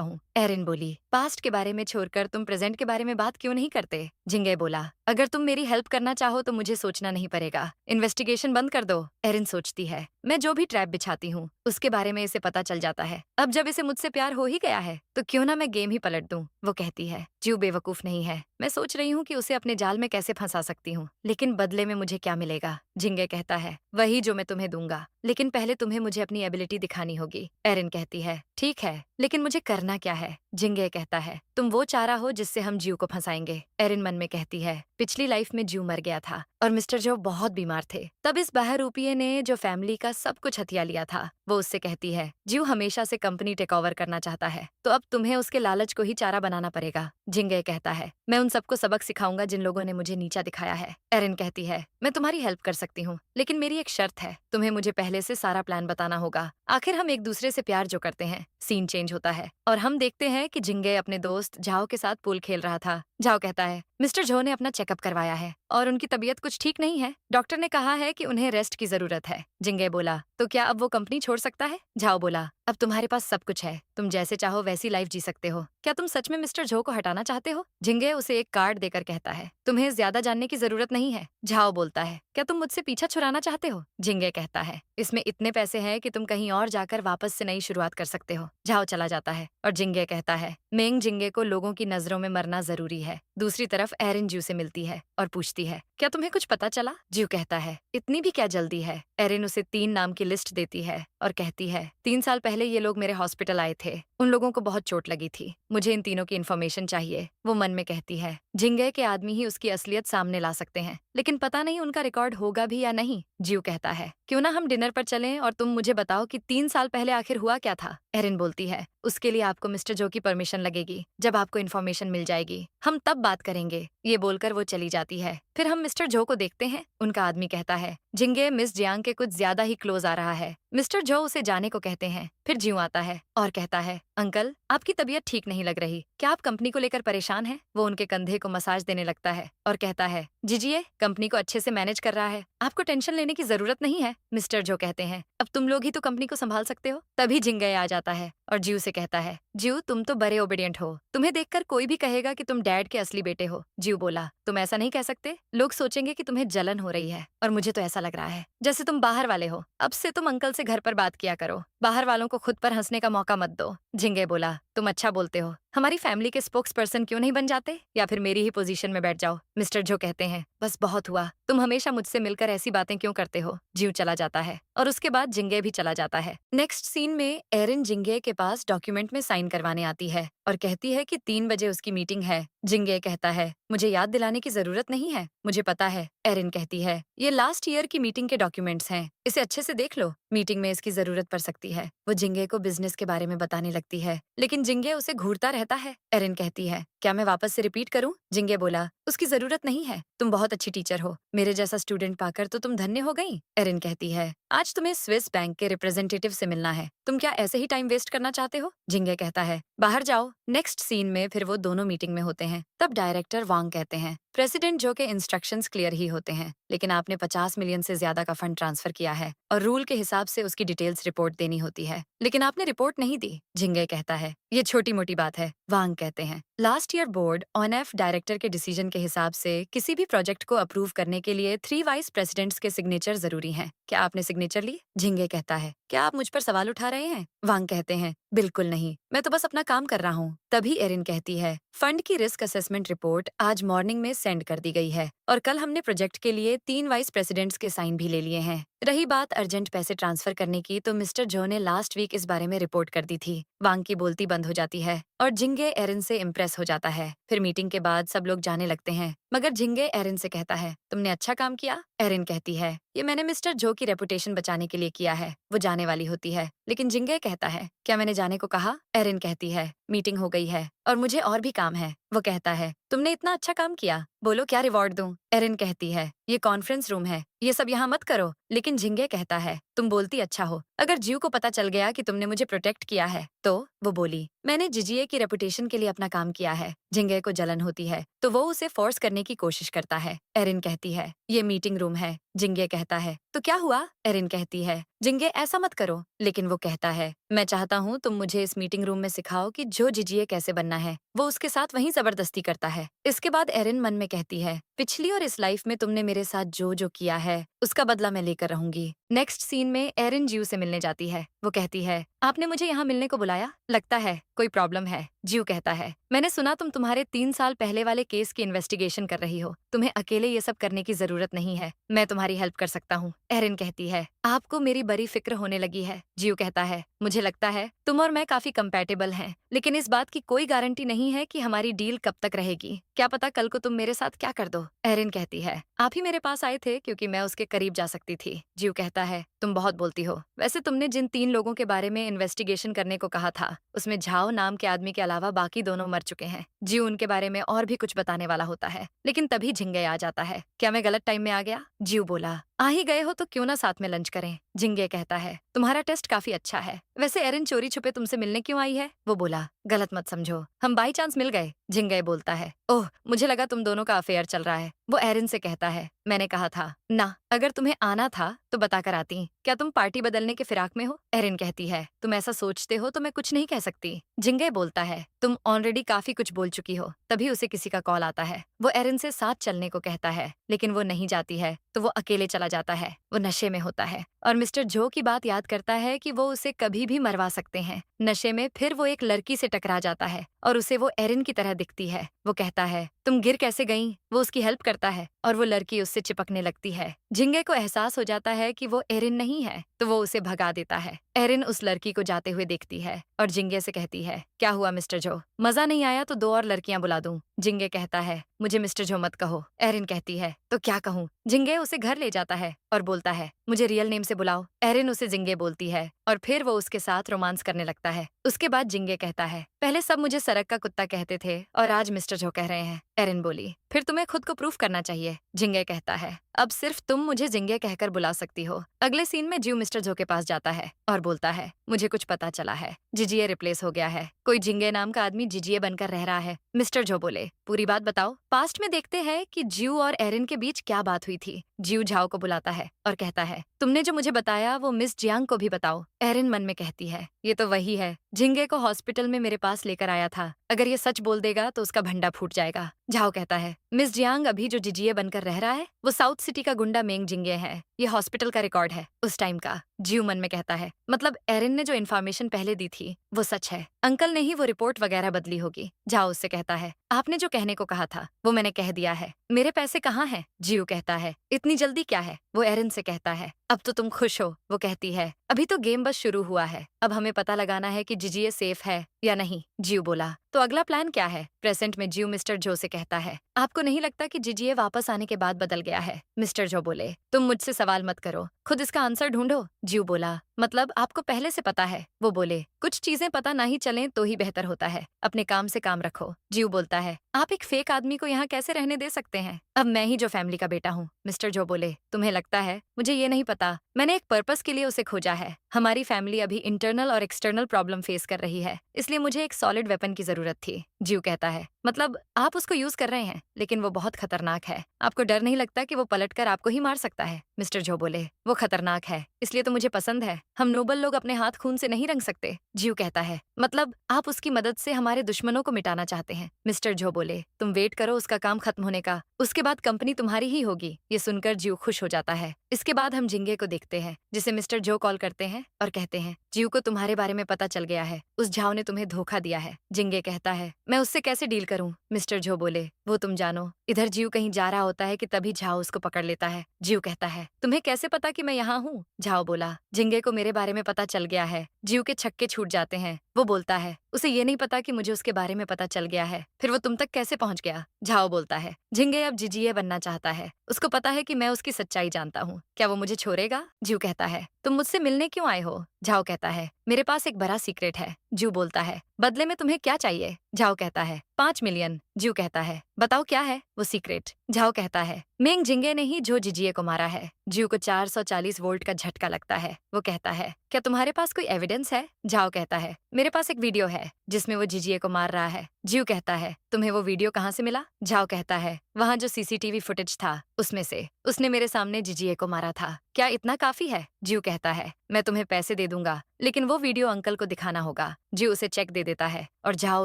हूँ। एरिन बोली, पास्ट के बारे में छोड़कर तुम प्रेजेंट के बारे में बात क्यों नहीं करते? जिंगे बोला, अगर तुम मेरी हेल्प करना चाहो तो मुझे सोचना नहीं पड़ेगा, इन्वेस्टिगेशन बंद कर दो। एरिन सोचती है, मैं जो भी ट्रैप बिछाती हूँ उसके बारे में इसे पता चल जाता है। अब जब इसे मुझसे प्यार हो ही गया है तो क्यों ना मैं गेम ही पलट दूं। वो कहती है, जीव बेवकूफ नहीं है, मैं सोच रही हूँ कि उसे अपने जाल में कैसे फंसा सकती हूँ, लेकिन बदले में मुझे क्या मिलेगा? जिंगे कहता है, वही जो मैं तुम्हें दूंगा, लेकिन पहले तुम्हें मुझे अपनी एबिलिटी दिखानी होगी। एरिन कहती है, ठीक है, लेकिन मुझे करना क्या है? जिंगे कहता है, तुम वो चारा हो जिससे हम जीव को फंसाएंगे। एरिन मन में कहती है, पिछली लाइफ में जीव मर गया था और मिस्टर जो बहुत बीमार थे। तब इस बहरूपिये ने जो फैमिली का सब कुछ हथिया लिया था। वो उससे कहती है, जीव हमेशा से कंपनी टेक ओवर करना चाहता है तो अब तुम्हें उसके लालच को ही चारा बनाना पड़ेगा। जिंगे कहता है, मैं उन सबको सबक सिखाऊंगा जिन लोगों ने मुझे नीचा दिखाया है। एरिन कहती है, मैं तुम्हारी हेल्प कर सकती हूँ, लेकिन मेरी एक शर्त है, तुम्हें मुझे पहले से सारा प्लान बताना होगा। आखिर हम एक दूसरे से प्यार जो करते हैं। सीन चेंज होता है और हम देखते हैं कि जिंगे अपने दोस्त झाओ के साथ पूल खेल रहा था। झाओ कहता है, मिस्टर झो ने अपना चेकअप करवाया है और उनकी तबीयत कुछ ठीक नहीं है। डॉक्टर ने कहा है कि उन्हें रेस्ट की जरूरत है। जिंगे बोला, तो क्या अब वो कंपनी छोड़ सकता है? झाओ बोला, अब तुम्हारे पास सब कुछ है, तुम जैसे चाहो वैसी लाइफ जी सकते हो। क्या तुम सच में मिस्टर झो को हटाना चाहते हो? जिंगे उसे एक कार्ड देकर कहता है, तुम्हें ज्यादा जानने की जरूरत नहीं है। झाओ बोलता है, क्या तुम मुझसे पीछा छुड़ाना चाहते हो? जिंगे कहता है, इसमें इतने पैसे हैं कि तुम कहीं और जाकर वापस से नई शुरुआत कर सकते हो। झाओ चला जाता है और जिंगे कहता है, मेंग जिंगे को लोगों की नजरों में मरना जरूरी है। दूसरी तरफ एरिन जीव से मिलती है और पूछती है, क्या तुम्हें कुछ पता चला? जीव कहता है, इतनी भी क्या जल्दी है? एरिन उसे 3 नाम की लिस्ट देती है और कहती है, 3 साल पहले ये लोग मेरे हॉस्पिटल आए थे, उन लोगों को बहुत चोट लगी थी, मुझे इन तीनों की इन्फॉर्मेशन चाहिए। वो मन में कहती है, जिंगे के आदमी ही उसकी असलियत सामने ला सकते हैं, लेकिन पता नहीं उनका रिकॉर्ड होगा भी या नहीं। जीव कहता है, क्यों ना हम डिनर पर चलें और तुम मुझे बताओ कि 3 साल पहले आखिर हुआ क्या था। एरिन बोलती है, उसके लिए आपको मिस्टर जो की परमिशन लगेगी। जब आपको इन्फॉर्मेशन मिल जाएगी हम तब बात करेंगे। ये बोलकर वो चली जाती है। फिर हम मिस्टर जो को देखते हैं। उनका आदमी कहता है, जिंगे मिस जियांग के कुछ ज्यादा ही क्लोज आ रहा है। मिस्टर जो उसे जाने को कहते हैं। फिर जीव आता है और कहता है, अंकल आपकी तबीयत ठीक नहीं लग रही, क्या आप कंपनी को लेकर परेशान हैं? वो उनके कंधे को मसाज देने लगता है और कहता है, जीजिए कंपनी को अच्छे से मैनेज कर रहा है, आपको टेंशन लेने की जरूरत नहीं है। मिस्टर जो कहते हैं, अब तुम लोग ही तो कंपनी को संभाल सकते हो। तभी जिंगे आ जाता है और जीव से कहता है, जीव तुम तो बड़े ओबीडियंट हो, तुम्हें देखकर कोई भी कहेगा कि तुम डैड के असली बेटे हो। जीव बोला, तुम ऐसा नहीं कह सकते, लोग सोचेंगे कि तुम्हें जलन हो रही है और मुझे तो ऐसा लग रहा है जैसे तुम बाहर वाले हो। अब से तुम अंकल से घर पर बात किया करो, बाहर वालों को खुद पर हंसने का मौका मत दो। जिंगे बोला, तुम अच्छा बोलते हो, हमारी फैमिली के स्पोक्स पर्सन क्यों नहीं बन जाते या फिर मेरी ही पोजीशन में बैठ जाओ। मिस्टर जो कहते हैं, बस बहुत हुआ, तुम हमेशा मुझसे मिलकर ऐसी बातें क्यों करते हो। जीव चला जाता है और उसके बाद जिंगे भी चला जाता है। नेक्स्ट सीन में एरिन जिंगे के पास डॉक्यूमेंट में साइन करवाने आती है और कहती है कि 3 बजे उसकी मीटिंग है। जिंगे कहता है, मुझे याद दिलाने की जरूरत नहीं है, मुझे पता है। एरिन कहती है, ये लास्ट ईयर की मीटिंग के डॉक्यूमेंट्स हैं, इसे अच्छे से देख लो, मीटिंग में इसकी जरूरत पड़ सकती है। वो जिंगे को बिजनेस के बारे में बताने लगती है, लेकिन जिंगे उसे घूरता रहता है। एरिन कहती है, क्या मैं वापस से रिपीट करूं? जिंगे बोला, उसकी जरूरत नहीं है, तुम बहुत अच्छी टीचर हो, मेरे जैसा स्टूडेंट पाकर तो तुम धन्य हो गई। एरिन कहती है, आज तुम्हें स्विस बैंक के रिप्रेजेंटेटिव से मिलना है, तुम क्या ऐसे ही टाइम वेस्ट करना चाहते हो? जिंगे कहता है, बाहर जाओ। नेक्स्ट सीन में फिर वो दोनों मीटिंग में होते हैं। तब डायरेक्टर वांग कहते हैं, प्रेसिडेंट जो के इंस्ट्रक्शंस क्लियर ही होते हैं, लेकिन आपने 50 मिलियन से ज्यादा का फंड ट्रांसफर किया है और रूल के हिसाब से उसकी डिटेल्स रिपोर्ट देनी होती है, लेकिन आपने रिपोर्ट नहीं दी। जिंगे कहता है, ये छोटी मोटी बात है। वांग कहते हैं, लास्ट ईयर बोर्ड ऑनएफ डायरेक्टर के डिसीजन के हिसाब से किसी भी प्रोजेक्ट को अप्रूव करने के लिए 3 वाइस प्रेसिडेंट्स के सिग्नेचर जरूरी हैं, क्या आपने सिग्नेचर ली? जिंगे कहता है, क्या आप मुझ पर सवाल उठा रहे हैं? वांग कहते हैं, बिल्कुल नहीं, मैं तो बस अपना काम कर रहा हूँ। तभी एरिन कहती है, फंड की रिस्क असेसमेंट रिपोर्ट आज मॉर्निंग में सेंड कर दी गई है और कल हमने प्रोजेक्ट के लिए 3 वाइस प्रेसिडेंट्स के साइन भी ले लिए हैं। रही बात अर्जेंट पैसे ट्रांसफर करने की, तो मिस्टर जो ने लास्ट वीक इस बारे में रिपोर्ट कर दी थी। वांग की बोलती बंद हो जाती है और जिंगे एरिन से इम्प्रेस हो जाता है। फिर मीटिंग के बाद सब लोग जाने लगते हैं, मगर जिंगे एरिन से कहता है, तुमने अच्छा काम किया। एरिन कहती है, ये मैंने मिस्टर जो की रेपुटेशन बचाने के लिए किया है। वो जाने वाली होती है, लेकिन जिंगे कहता है, क्या मैंने जाने को कहा? एरिन कहती है, मीटिंग हो गई है और मुझे और भी काम है। वो कहता है, तुमने इतना अच्छा काम किया, बोलो क्या रिवॉर्ड दूं? एरिन कहती है, ये कॉन्फ्रेंस रूम है, ये सब यहाँ मत करो। लेकिन जिंगे कहता है, तुम बोलती अच्छा हो, अगर जीव को पता चल गया कि तुमने मुझे प्रोटेक्ट किया है तो? वो बोली, मैंने जिजिए की रेपुटेशन के लिए अपना काम किया है। जिंगे को जलन होती है तो वो उसे फोर्स करने की कोशिश करता है। एरिन कहती है, ये मीटिंग रूम है। जिंगे कहता है, तो क्या हुआ? एरिन कहती है, जिंगे ऐसा मत करो। लेकिन वो कहता है, मैं चाहता हूँ तुम मुझे इस मीटिंग रूम में सिखाओ कि जो जिजिए कैसे बनना है। वो उसके साथ वहीं जबरदस्ती करता है। इसके बाद एरिन मन में कहती है, पिछली और इस लाइफ में तुमने मेरे साथ जो जो किया है उसका बदला मैं लेकर रहूंगी। नेक्स्ट सीन में एरिन जीव से मिलने जाती है। वो कहती है, आपने मुझे यहाँ मिलने को बुलाया, लगता है कोई प्रॉब्लम है। जीव कहता है, मैंने सुना तुम तुम्हारे 3 साल पहले वाले केस की इन्वेस्टिगेशन कर रही हो। तुम्हें अकेले ये सब करने की जरूरत नहीं है, मैं तुम्हारी हेल्प कर सकता हूँ। एरिन कहती है, आपको मेरी बड़ी फिक्र होने लगी है। जीव कहता है, मुझे लगता है तुम और मैं काफी कंपैटिबल हैं, लेकिन इस बात की कोई गारंटी नहीं है कि हमारी डील कब तक रहेगी। क्या पता कल को तुम मेरे साथ क्या कर दो। एरिन कहती है, आप ही मेरे पास आए थे क्योंकि मैं उसके करीब जा सकती थी। जीव कहता है, तुम बहुत बोलती हो। वैसे तुमने जिन 3 लोगों के बारे में इन्वेस्टिगेशन करने को कहा था, उसमें झाओ नाम के आदमी के अलावा बाकी दोनों मर चुके हैं। जीव उनके बारे में और भी कुछ बताने वाला होता है, लेकिन तभी झिंगे आ जाता है। क्या मैं गलत टाइम में आ गया? जीव बोला, आ ही गए हो तो क्यों ना साथ में लंच करें। जिंगे कहता है, तुम्हारा टेस्ट काफी अच्छा है। वैसे एरिन चोरी छुपे तुमसे मिलने क्यों आई है? वो बोला, गलत मत समझो, हम बाई चांस मिल गए। जिंगे बोलता है, ओह मुझे लगा तुम दोनों का अफेयर चल रहा है। वो एरिन से कहता है, मैंने कहा था ना, अगर तुम्हें आना था तो बताकर आती। क्या तुम पार्टी बदलने के फिराक में हो? एरिन कहती है, तुम ऐसा सोचते हो तो मैं कुछ नहीं कह सकती। जिंगे बोलता है, तुम ऑलरेडी काफी कुछ बोल चुकी हो। तभी उसे किसी का कॉल आता है। वो एरिन से साथ चलने को कहता है, लेकिन वो नहीं जाती है तो वो अकेले चला जाता है। वो नशे में होता है और मिस्टर जो की बात याद करता है कि वो उसे कभी भी मरवा सकते हैं। नशे में फिर वो एक लड़की से टकरा जाता है और उसे वो एरिन की तरह दिखती है। वो कहता है, तुम गिर कैसे गई? वो उसकी हेल्प करता है और वो लड़की उससे चिपकने लगती है। जिंगे को एहसास हो जाता है कि वो एरिन नहीं है तो वो उसे भगा देता है। एरिन उस लड़की को जाते हुए देखती है और जिंगे से कहती है, क्या हुआ मिस्टर जो, मजा नहीं आया तो 2 और लड़कियां बुला दूं? जिंगे कहता है, मुझे मिस्टर जो मत कहो। एरिन कहती है, तो क्या कहूँ? जिंगे उसे घर ले जाता है और बोलता है, मुझे रियल नेम से बुलाओ। एरिन उसे जिंगे बोलती है और फिर वो उसके साथ रोमांस करने लगता है। उसके बाद जिंगे कहता है, पहले सब मुझे सड़क का कुत्ता कहते थे और आज मिस्टर जो कह रहे हैं। एरिन बोली, फिर तुम्हें खुद को प्रूफ करना चाहिए। जिंगे कहता है, अब सिर्फ तुम मुझे जिंगे कहकर बुला सकती हो। अगले सीन में जीव मिस्टर जो के पास जाता है और बोलता है, मुझे कुछ पता चला है, जिजिए रिप्लेस हो गया है। कोई जिंगे नाम का आदमी जिजिए बनकर रह रहा है। मिस्टर जो बोले, पूरी बात बताओ। पास्ट में देखते हैं कि जीव और एरिन के बीच क्या बात हुई थी। जीव झाओ को बुलाता है और कहता है, तुमने जो मुझे बताया वो मिस जियांग को भी बताओ। एरिन मन में कहती है, ये तो वही है, जिंगे को हॉस्पिटल में मेरे पास लेकर आया था। अगर ये सच बोल देगा तो उसका भंडा फूट जाएगा। झाओ कहता है, मिस जियांग अभी जो जिजिए बनकर रह रहा है वो साउथ सिटी का गुंडा मेंग जिंगे है। ये हॉस्पिटल का रिकॉर्ड है उस टाइम का। जीव मन में कहता है, मतलब एरिन ने जो इन्फॉर्मेशन पहले दी थी वो सच है। अंकल ने ही वो रिपोर्ट वगैरह बदली होगी। झाओ उससे कहता है, आपने जो कहने को कहा था वो मैंने कह दिया है। मेरे पैसे कहाँ हैं? जीव कहता है, इतनी जल्दी क्या है? वो एरिन से कहता है, अब तो तुम खुश हो। वो कहती है, अभी तो गेम बस शुरू हुआ है, अब हमें पता लगाना है कि जिजिए सेफ है या नहीं। जीव बोला, तो अगला प्लान क्या है? प्रेजेंट में जीव मिस्टर जो से कहता है, आपको नहीं लगता कि जिजिए वापस आने के बाद बदल गया है? मिस्टर जो बोले, तुम मुझसे सवाल मत करो, खुद इसका आंसर ढूंढो। जीव बोला, मतलब आपको पहले से पता है? वो बोले, कुछ चीजें पता ना ही चलें तो ही बेहतर होता है, अपने काम से काम रखो। जीव बोलता है, आप एक फेक आदमी को यहाँ कैसे रहने दे सकते हैं? अब मैं ही जो फैमिली का बेटा हूँ। मिस्टर जो बोले, तुम्हें लगता है? मुझे ये नहीं पता, मैंने एक पर्पस के लिए उसे खोजा है। हमारी फैमिली अभी इंटरनल और एक्सटर्नल प्रॉब्लम फेस कर रही है, इसलिए मुझे एक सॉलिड वेपन की जरूरत थी। जीव कहता है, मतलब आप उसको यूज कर रहे हैं, लेकिन वो बहुत खतरनाक है। आपको डर नहीं लगता कि वो पलटकर आपको ही मार सकता है? मिस्टर जो बोले, वो खतरनाक है इसलिए तो मुझे पसंद है। हम नोबल लोग अपने हाथ खून से नहीं रंग सकते। जीव कहता है, मतलब आप उसकी मदद से हमारे दुश्मनों को मिटाना चाहते हैं? मिस्टर जो बोले, तुम वेट करो उसका काम खत्म होने का, उसके बाद कंपनी तुम्हारी ही होगी। ये सुनकर जीव खुश हो जाता है। इसके बाद हम जिंगे को देखते हैं जिसे मिस्टर जो कॉल करते हैं और कहते हैं जीव को तुम्हारे बारे में पता चल गया है, उस झाव ने तुम्हें धोखा दिया है। जिंगे कहता है मैं उससे कैसे डील करूं? मिस्टर जो बोले वो तुम जानो। इधर जीव कहीं जा रहा होता है कि तभी झाव उसको पकड़ लेता है। जीव कहता है तुम्हें कैसे पता कि मैं यहाँ हूँ? झाव बोला जिंगे को मेरे बारे में पता चल गया है। जीव के छक्के छूट जाते हैं। वो बोलता है उसे ये नहीं पता कि मुझे उसके बारे में पता चल गया है, फिर वो तुम तक कैसे पहुंच गया? झाओ बोलता है जिंगे अब जीजीए बनना चाहता है, उसको पता है कि मैं उसकी सच्चाई जानता हूँ, क्या वो मुझे छोड़ेगा? जीव कहता है तुम मुझसे मिलने क्यों आए हो? झाओ कहता है मेरे पास एक बड़ा सीक्रेट है। जीव बोलता है बदले में तुम्हें क्या चाहिए? झाओ कहता है 5 मिलियन। जीव कहता है बताओ क्या है वो सीक्रेट? झाओ कहता है मेंग जिंगे ने ही जो जिजिए को मारा है। जीव को 440 वोल्ट का झटका लगता है। वो कहता है क्या तुम्हारे पास कोई एविडेंस है? झाओ कहता है मेरे पास एक वीडियो है जिसमें वो जिजिए को मार रहा है। जीव कहता है तुम्हें वो वीडियो कहाँ से मिला? झाओ कहता है वहाँ जो सीसीटीवी फुटेज था उसमें से, उसने मेरे सामने जिजिए को मारा था। क्या इतना काफी है? जीव कहता है मैं तुम्हें पैसे दे दूंगा, लेकिन वो वीडियो अंकल को दिखाना होगा। जीव उसे चेक दे देता है और झाओ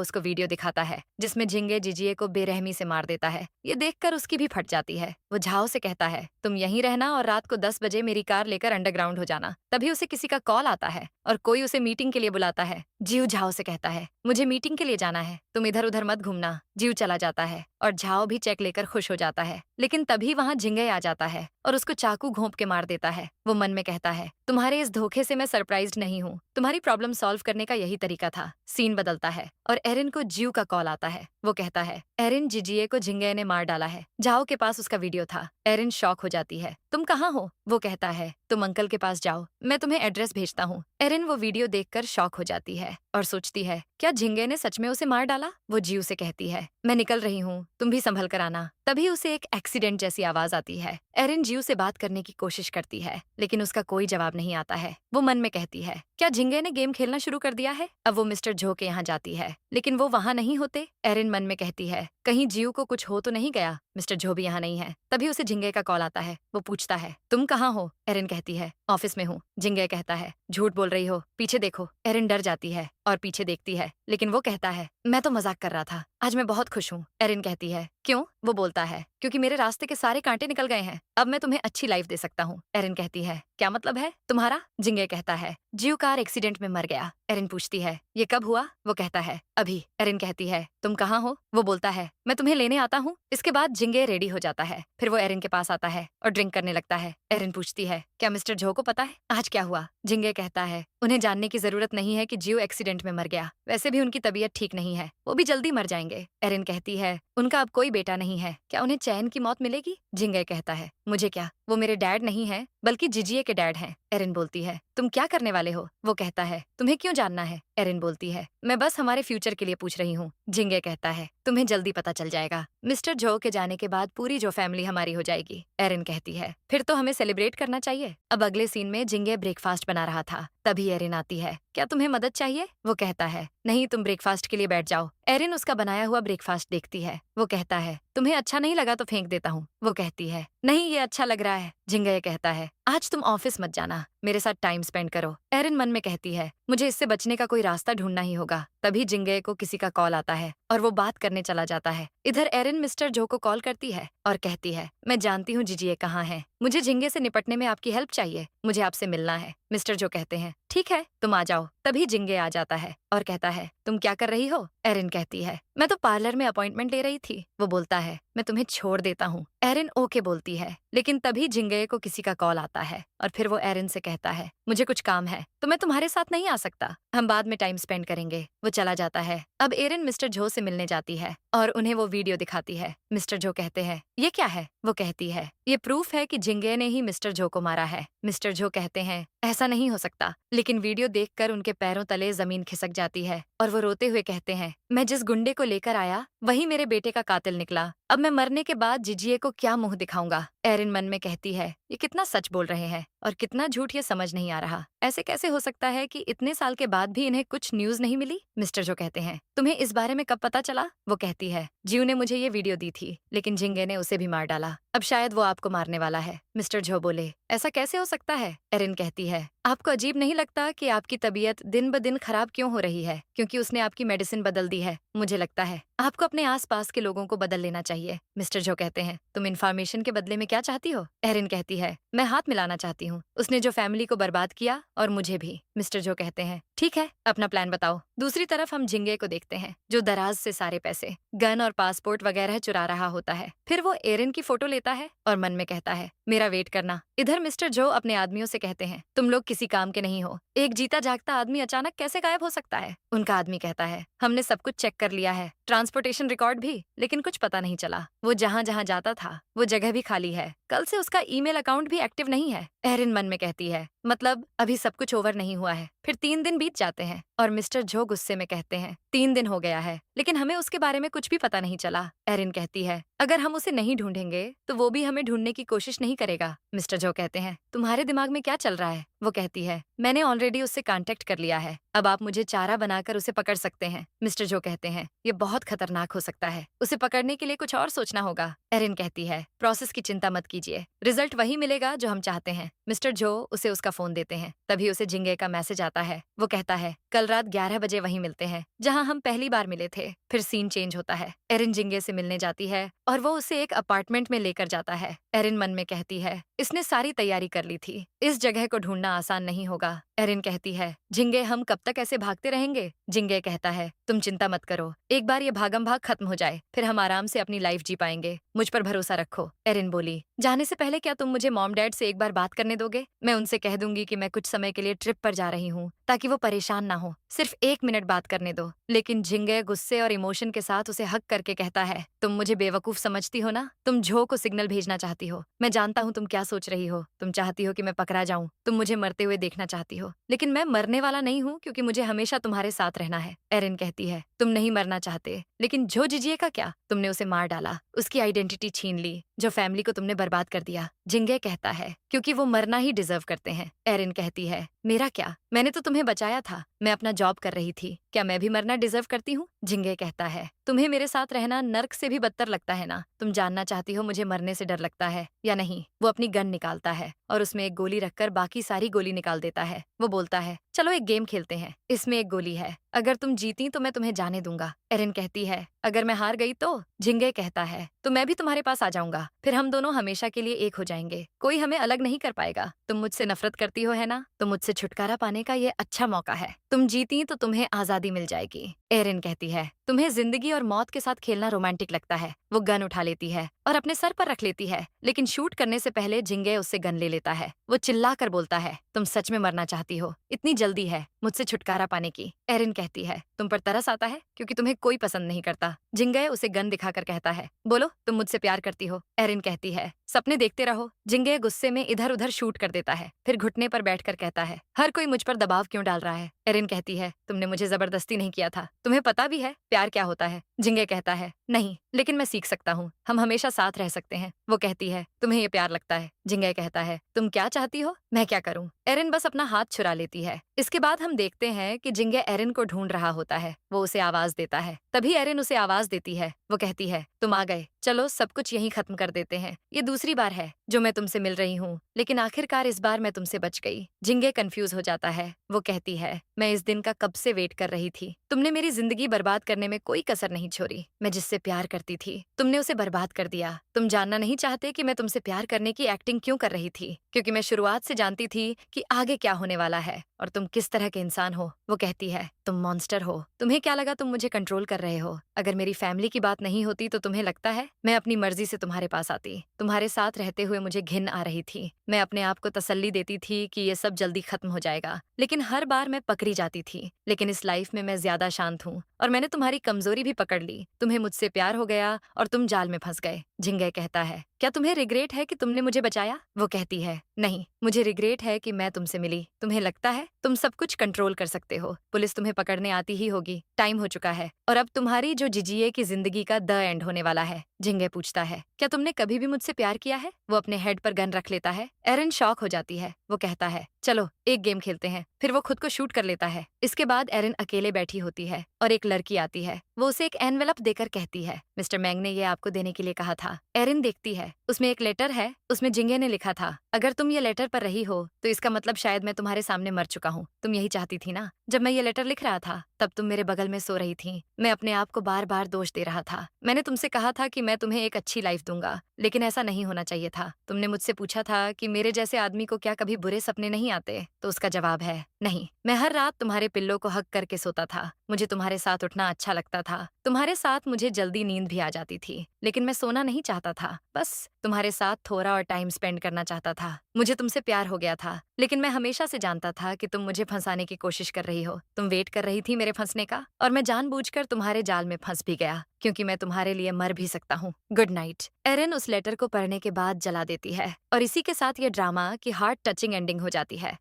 उसको वीडियो दिखाता है जिसमें जिंगे जिजिए को बेरहमी से मार देता है। ये देखकर उसकी भी फट जाती है। वो झाओ से कहता है तुम यहीं रहना और रात को 10 बजे मेरी कार लेकर अंडरग्राउंड हो जाना। तभी उसे किसी का कॉल आता है और कोई उसे मीटिंग के लिए बुलाता है। जीव झाओ से कहता है मुझे मीटिंग के लिए जाना है, तुम इधर उधर मत घूमना। जीव चला जाता है और झाओ भी चेक लेकर खुश हो जाता है, लेकिन तभी वहाँ जिंगे आ जाता है और उसको चाकू घोंप के मार देता है। वो मन में कहता है तुम्हारे इस धोखे से मैं सरप्राइज्ड नहीं हूँ, तुम्हारी प्रॉब्लम सॉल्व करने का यही तरीका था। सीन बदलता है और एरिन को जीव का कॉल आता है। वो कहता है एरिन जिजिए को जिंगे ने मार डाला है। झाओ के पास उसका वीडियो था। एरिन शॉक हो जाती है तुम कहाँ हो? वो कहता है तुम अंकल के पास जाओ, मैं तुम्हें एड्रेस भेजता हूँ। एरिन वो वीडियो देखकर शॉक हो जाती है और सोचती है क्या जिंगे ने सच में उसे मार डाला? वो जीव से कहती है मैं निकल रही हूँ, तुम भी संभल कर आना। तभी उसे एक एक्सीडेंट जैसी आवाज आती है। एरिन जीव से बात करने की कोशिश करती है, लेकिन उसका कोई जवाब नहीं आता है। वो मन में कहती है क्या जिंगे ने गेम खेलना शुरू कर दिया है? अब वो मिस्टर झो के यहाँ जाती है, लेकिन वो वहाँ नहीं होते। एरिन मन में कहती है कहीं जीव को कुछ हो तो नहीं गया। मिस्टर झो भी यहाँ नहीं है। तभी उसे जिंगे का कॉल आता है। वो पूछता है तुम कहाँ हो? एरिन कहती है ऑफिस में हूँ। जिंगे कहता है झूठ बोल रही हो, पीछे देखो। एरिन डर जाती है और पीछे देखती है, लेकिन वो कहता है मैं तो मजाक कर रहा था, आज मैं बहुत खुश हूँ। एरिन कहती है क्यों? वो बोलता है क्योंकि मेरे रास्ते के सारे कांटे निकल गए हैं, अब मैं तुम्हें अच्छी लाइफ दे सकता हूँ। एरिन कहती है क्या मतलब है तुम्हारा? जिंगे कहता है जीव कार एक्सीडेंट में मर गया। एरिन पूछती है ये कब हुआ? वो कहता है अभी। एरिन कहती है तुम कहाँ हो? वो बोलता है मैं तुम्हें लेने आता हूँ। इसके बाद जिंगे रेडी हो जाता है, फिर वो एरिन के पास आता है और ड्रिंक करने लगता है। एरिन पूछती है क्या मिस्टर झो को पता है आज क्या हुआ? जिंगे कहता है उन्हें जानने की जरूरत नहीं है कि जीव एक्सीडेंट में मर गया, वैसे भी उनकी तबीयत ठीक नहीं है, वो भी जल्दी मर जाएंगे। एरिन कहती है उनका अब कोई बेटा नहीं है, क्या उन्हें चैन की मौत मिलेगी? जिंगे कहता है मुझे क्या, वो मेरे डैड नहीं है बल्कि जिजिए के डैड हैं। एरिन बोलती है तुम क्या करने वाले हो? वो कहता है तुम्हें क्यों जानना है? एरिन बोलती है मैं बस हमारे फ्यूचर के लिए पूछ रही हूँ। जिंगे कहता है तुम्हें जल्दी पता चल जाएगा, मिस्टर झो के जाने के बाद पूरी जो फैमिली हमारी हो जाएगी। एरिन कहती है फिर तो हमें सेलिब्रेट करना चाहिए। अब अगले सीन में जिंगे ब्रेकफास्ट बना रहा था, तभी एरिन आती है क्या तुम्हें मदद चाहिए? वो कहता है नहीं, तुम ब्रेकफास्ट के लिए बैठ जाओ। एरिन उसका बनाया हुआ ब्रेकफास्ट देखती है। वो कहता है तुम्हें अच्छा नहीं लगा तो फेंक देता हूँ। वो कहती है नहीं ये अच्छा लग रहा है। जिंगे कहता है आज तुम ऑफिस मत जाना, मेरे साथ टाइम स्पेंड करो। एरिन मन में कहती है मुझे इससे बचने का कोई रास्ता ढूंढना ही होगा। तभी जिंगे को किसी का कॉल आता है और वो बात करने चला जाता है। इधर एरिन मिस्टर जो को कॉल करती है और कहती है मैं जानती हूँ जिजिए कहाँ है, मुझे जिंगे से निपटने में आपकी हेल्प चाहिए, मुझे आपसे मिलना है। मिस्टर जो कहते हैं ठीक है तुम आ जाओ। तभी जिंगे आ जाता है और कहता है तुम क्या कर रही हो? एरिन कहती है मैं तो पार्लर में अपॉइंटमेंट ले रही थी। वो बोलता है मैं तुम्हें छोड़ देता हूँ। एरिन ओके बोलती है, लेकिन तभी जिंगे को किसी का कॉल आता है और फिर वो एरिन से कहता है मुझे कुछ काम है तो मैं तुम्हारे साथ नहीं आ सकता, हम बाद में टाइम स्पेंड करेंगे। वो चला जाता है। अब एरिन मिस्टर झो से मिलने जाती है और उन्हें वो वीडियो दिखाती है। मिस्टर झो कहते हैं ये क्या है? वो कहती है ये प्रूफ है कि जिंगे ने ही मिस्टर झो को मारा है। मिस्टर झो कहते हैं ऐसा नहीं हो सकता, लेकिन वीडियो देखकर उनके पैरों तले जमीन खिसक जाती है और वो रोते हुए कहते हैं मैं जिस गुंडे को लेकर आया वही मेरे बेटे का कातिल निकला, अब मैं मरने के बाद जिजिए को क्या मुंह दिखाऊंगा। एरिन मन में कहती है ये कितना सच बोल रहे हैं और कितना झूठ ये समझ नहीं आ रहा। ऐसे कैसे हो सकता है कि इतने साल के बाद भी इन्हें कुछ न्यूज नहीं मिली? मिस्टर जो कहते हैं, तुम्हें इस बारे में कब पता चला? वो कहती है, जीव ने मुझे ये वीडियो दी थी, लेकिन जिंगे ने उसे भी मार डाला। अब शायद वो आपको मारने वाला है। मिस्टर जो बोले, ऐसा कैसे हो सकता है? एरिन कहती है, आपको अजीब नहीं लगता कि आपकी तबीयत दिन ब दिन खराब क्यों हो रही है? क्योंकि उसने आपकी मेडिसिन बदल दी है। मुझे लगता है आपको अपने आसपास के लोगों को बदल लेना चाहिए। मिस्टर जो कहते हैं, तुम इन्फॉर्मेशन के बदले में क्या चाहती हो? एरिन कहती है, मैं हाथ मिलाना चाहती हूँ। उसने जो फैमिली को बर्बाद किया और मुझे भी। मिस्टर जो कहते हैं, ठीक है, अपना प्लान बताओ। दूसरी तरफ हम जिंगे को देखते हैं, जो दराज से सारे पैसे, गन और पासपोर्ट वगैरह चुरा रहा होता है। फिर वो एरिन की फोटो लेता है और मन में कहता है, मेरा वेट करना। इधर मिस्टर जो अपने आदमियों से कहते हैं, तुम लोग किसी काम के नहीं हो। एक जीता जागता आदमी अचानक कैसे गायब हो सकता है? उनका आदमी कहता है, हमने सब कुछ चेक कर लिया है, ट्रांसपोर्टेशन रिकॉर्ड भी, लेकिन कुछ पता नहीं चला। वो जहाँ जहाँ जाता था वो जगह भी खाली है। कल से उसका ईमेल अकाउंट भी एक्टिव नहीं है। एरिन मन में कहती है, मतलब अभी सब कुछ ओवर नहीं हुआ है। फिर 3 दिन बीत जाते हैं और मिस्टर जो गुस्से में कहते हैं, 3 दिन हो गया है, लेकिन हमें उसके बारे में कुछ भी पता नहीं चला। एरिन कहती है, अगर हम उसे नहीं ढूंढेंगे तो वो भी हमें ढूंढने की कोशिश नहीं करेगा। मिस्टर जो कहते हैं, तुम्हारे दिमाग में क्या चल रहा है? वो कहती है, मैंने ऑलरेडी उससे कांटेक्ट कर लिया है, अब आप मुझे चारा बनाकर उसे पकड़ सकते हैं। मिस्टर जो कहते हैं, ये बहुत खतरनाक हो सकता है, उसे पकड़ने के लिए कुछ और सोचना होगा। एरिन कहती है, प्रोसेस की चिंता मत कीजिए, रिजल्ट वही मिलेगा जो हम चाहते हैं। मिस्टर जो उसे उसका फोन देते हैं, तभी उसे जिंगे का मैसेज आता है। वो कहता है, कल रात 11 बजे वहीं मिलते हैं जहां हम पहली बार मिले थे। फिर सीन चेंज होता है। एरिन जिंगे से मिलने जाती है और वो उसे एक अपार्टमेंट में लेकर जाता है। एरिन मन में कहती है, इसने सारी तैयारी कर ली थी, इस जगह को ढूंढना आसान नहीं होगा। एरिन कहती है, जिंगे हम कब तक ऐसे भागते रहेंगे? जिंगे कहता है, तुम चिंता मत करो, एक बार ये भागम भाग खत्म हो जाए, फिर हम आराम से अपनी लाइफ जी पाएंगे। मुझ पर भरोसा रखो। एरिन बोली, जाने से पहले क्या तुम मुझे मॉम डैड से एक बार बात करने दोगे? मैं उनसे कह दूंगी कि मैं कुछ समय के लिए ट्रिप पर जा रही हूँ, ताकि वो परेशान ना हो। सिर्फ 1 मिनट बात करने दो। लेकिन जिंगे गुस्से और इमोशन के साथ उसे हक करके कहता है, तुम मुझे बेवकूफ समझती हो ना? तुम झो को सिग्नल भेजना चाहती हो। मैं जानता हूँ तुम क्या सोच रही हो। तुम चाहती हो कि मैं पकड़ा जाऊं। तुम मुझे मरते हुए देखना चाहती हो, लेकिन मैं मरने वाला नहीं हूँ, क्योंकि मुझे हमेशा तुम्हारे साथ रहना है। एरिन कहती है, तुम नहीं मरना चाहते, लेकिन झो जिजिए का क्या? तुमने उसे मार डाला, उसकी आइडेंटिटी छीन ली, जो फैमिली को तुमने बर्बाद कर दिया। जिंगे कहता है, क्योंकि वो मरना ही डिजर्व करते हैं। एरिन कहती है, मेरा क्या? मैंने तो तुम्हें बचाया था, मैं अपना जॉब कर रही थी, क्या मैं भी मरना डिजर्व करती हूँ? जिंगे कहता है, तुम्हें मेरे साथ रहना नर्क से भी बदतर लगता है ना? तुम जानना चाहती हो मुझे मरने से डर लगता है या नहीं? वो अपनी गन निकालता है और उसमें एक गोली रखकर बाकी सारी गोली निकाल देता है। वो बोलता है, चलो एक गेम खेलते हैं, इसमें एक गोली है, अगर तुम जीती तो मैं तुम्हें जाने दूंगा। एरिन कहती है, अगर मैं हार गई तो? जिंगे कहता है, तो मैं भी तुम्हारे पास आ जाऊंगा, फिर हम दोनों हमेशा के लिए एक हो जाएंगे, कोई हमें अलग नहीं कर पाएगा। तुम मुझसे नफरत करती हो है ना? तो मुझसे छुटकारा पाने का ये अच्छा मौका है। तुम जीती तो तुम्हें आजादी मिल जाएगी। एरिन कहती है, तुम्हें जिंदगी और मौत के साथ खेलना रोमांटिक लगता है। वो गन उठा लेती है और अपने सर पर रख लेती है, लेकिन शूट करने से पहले जिंगे उससे गन ले लेता है। वो चिल्ला कर बोलता है, तुम सच में मरना चाहती हो? इतनी जल्दी है मुझसे छुटकारा पाने की? एरिन कहती है, तुम पर तरस आता है क्योंकि तुम्हें कोई पसंद नहीं करता। जिंगे उसे गन दिखाकर कहता है, बोलो तुम मुझसे प्यार करती हो? एरिन कहती है, सपने देखते रहो। जिंगे गुस्से में इधर उधर शूट कर देता है, फिर घुटने पर बैठकर कहता है, हर कोई मुझ पर दबाव क्यों डाल रहा है? एरिन कहती है, तुमने मुझे जबरदस्ती नहीं किया था, तुम्हें पता भी है प्यार क्या होता है? जिंगे कहता है, नहीं, लेकिन मैं सीख सकता हूँ, हम हमेशा साथ रह सकते हैं। वो कहती है, तुम्हें ये प्यार लगता है? जिंगे कहता है, तुम क्या चाहती हो, मैं क्या करूँ? एरिन बस अपना हाथ छुड़ा लेती है। इसके बाद हम देखते हैं कि जिंगे एरिन को ढूंढ रहा होता है। वो उसे आवाज देता है, तभी एरिन उसे आवाज देती है। वो कहती है, तुम आ गए, चलो सब कुछ यहीं खत्म कर देते हैं। ये दूसरी बार है जो मैं तुमसे मिल रही हूँ, लेकिन आखिरकार इस बार मैं तुमसे बच गई। जिंगे कंफ्यूज हो जाता है। वो कहती है, मैं इस दिन का कब से वेट कर रही थी। तुमने मेरी जिंदगी बर्बाद करने में कोई कसर नहीं छोड़ी। मैं जिससे प्यार करती थी तुमने उसे बर्बाद कर दिया। तुम जानना नहीं चाहते कि मैं तुमसे प्यार करने की एक्टिंग क्यों कर रही थी? क्योंकि मैं शुरुआत से जानती थी कि आगे क्या होने वाला है और तुम किस तरह के इंसान हो। वो कहती है, तुम मॉन्स्टर हो। तुम्हें क्या लगा तुम मुझे कंट्रोल कर रहे हो? अगर मेरी फैमिली की बात नहीं होती तो तुम्हें लगता है मैं अपनी मर्जी से तुम्हारे पास आती? तुम्हारे साथ रहते हुए मुझे घिन आ रही थी। मैं अपने आप को तसल्ली देती थी कि ये सब जल्दी खत्म हो जाएगा, लेकिन हर बार मैं पकड़ी जाती थी। लेकिन इस लाइफ में मैं ज्यादा शांत हूँ और मैंने तुम्हारी कमजोरी भी पकड़ ली। तुम्हें मुझसे प्यार हो गया और तुम जाल में फंस गए। जिंगे कहता है, क्या तुम्हें रिग्रेट है कि तुमने मुझे बचाया? वो कहती है, नहीं, मुझे रिग्रेट है कि मैं तुमसे मिली। तुम्हें लगता है तुम सब कुछ कंट्रोल कर सकते हो, पुलिस तुम्हें पकड़ने आती ही होगी। टाइम हो चुका है और अब तुम्हारी जो जिजिए की जिंदगी का द एंड होने वाला है। जिंगे पूछता है, क्या तुमने कभी भी मुझसे प्यार किया है? वो अपने हेड पर गन रख लेता है। एरन शॉक हो जाती है। वो कहता है, चलो एक गेम खेलते हैं। फिर वो खुद को शूट कर लेता है। इसके बाद एरन अकेले बैठी होती है और एक लड़की आती है। वो उसे एक एनवेलप देकर कहती है, मिस्टर मैंग ने ये आपको देने के लिए कहा था। एरिन देखती है, उसमें एक लेटर है। उसमें जिंगे ने लिखा था, अगर तुम ये लेटर पर रही हो तो इसका मतलब शायद मैं तुम्हारे सामने मर चुका हूँ। तुम यही चाहती थी ना? जब मैं ये लेटर लिख रहा था तब तुम मेरे बगल में सो रही थी। मैं अपने आप को बार बार दोष दे रहा था। मैंने तुमसे कहा था कि मैं तुम्हें एक अच्छी लाइफ दूंगा, लेकिन ऐसा नहीं होना चाहिए था। तुमने मुझसे पूछा था कि मेरे जैसे आदमी को क्या कभी बुरे सपने नहीं आते, तो उसका जवाब है नहीं। मैं हर रात तुम्हारे पिल्लों को हक करके सोता था। मुझे तुम्हारे साथ उठना अच्छा लगता था। तुम्हारे साथ मुझे जल्दी नींद भी आ जाती थी, लेकिन मैं सोना नहीं चाहता था। बस तुम्हारे साथ थोड़ा और टाइम स्पेंड करना चाहता था। मुझे तुमसे प्यार हो गया था, लेकिन मैं हमेशा से जानता था कि तुम मुझे फंसाने की कोशिश कर रही हो। तुम वेट कर रही थी मेरे फंसने का, और मैं जानबूझकर तुम्हारे जाल में फंस भी गया, क्योंकि मैं तुम्हारे लिए मर भी सकता हूँ। Good night. एरिन उस लेटर को पढ़ने के बाद जला देती है, और इसी के साथ ये ड्रामा की हार्ट टचिंग एंडिंग हो जाती है।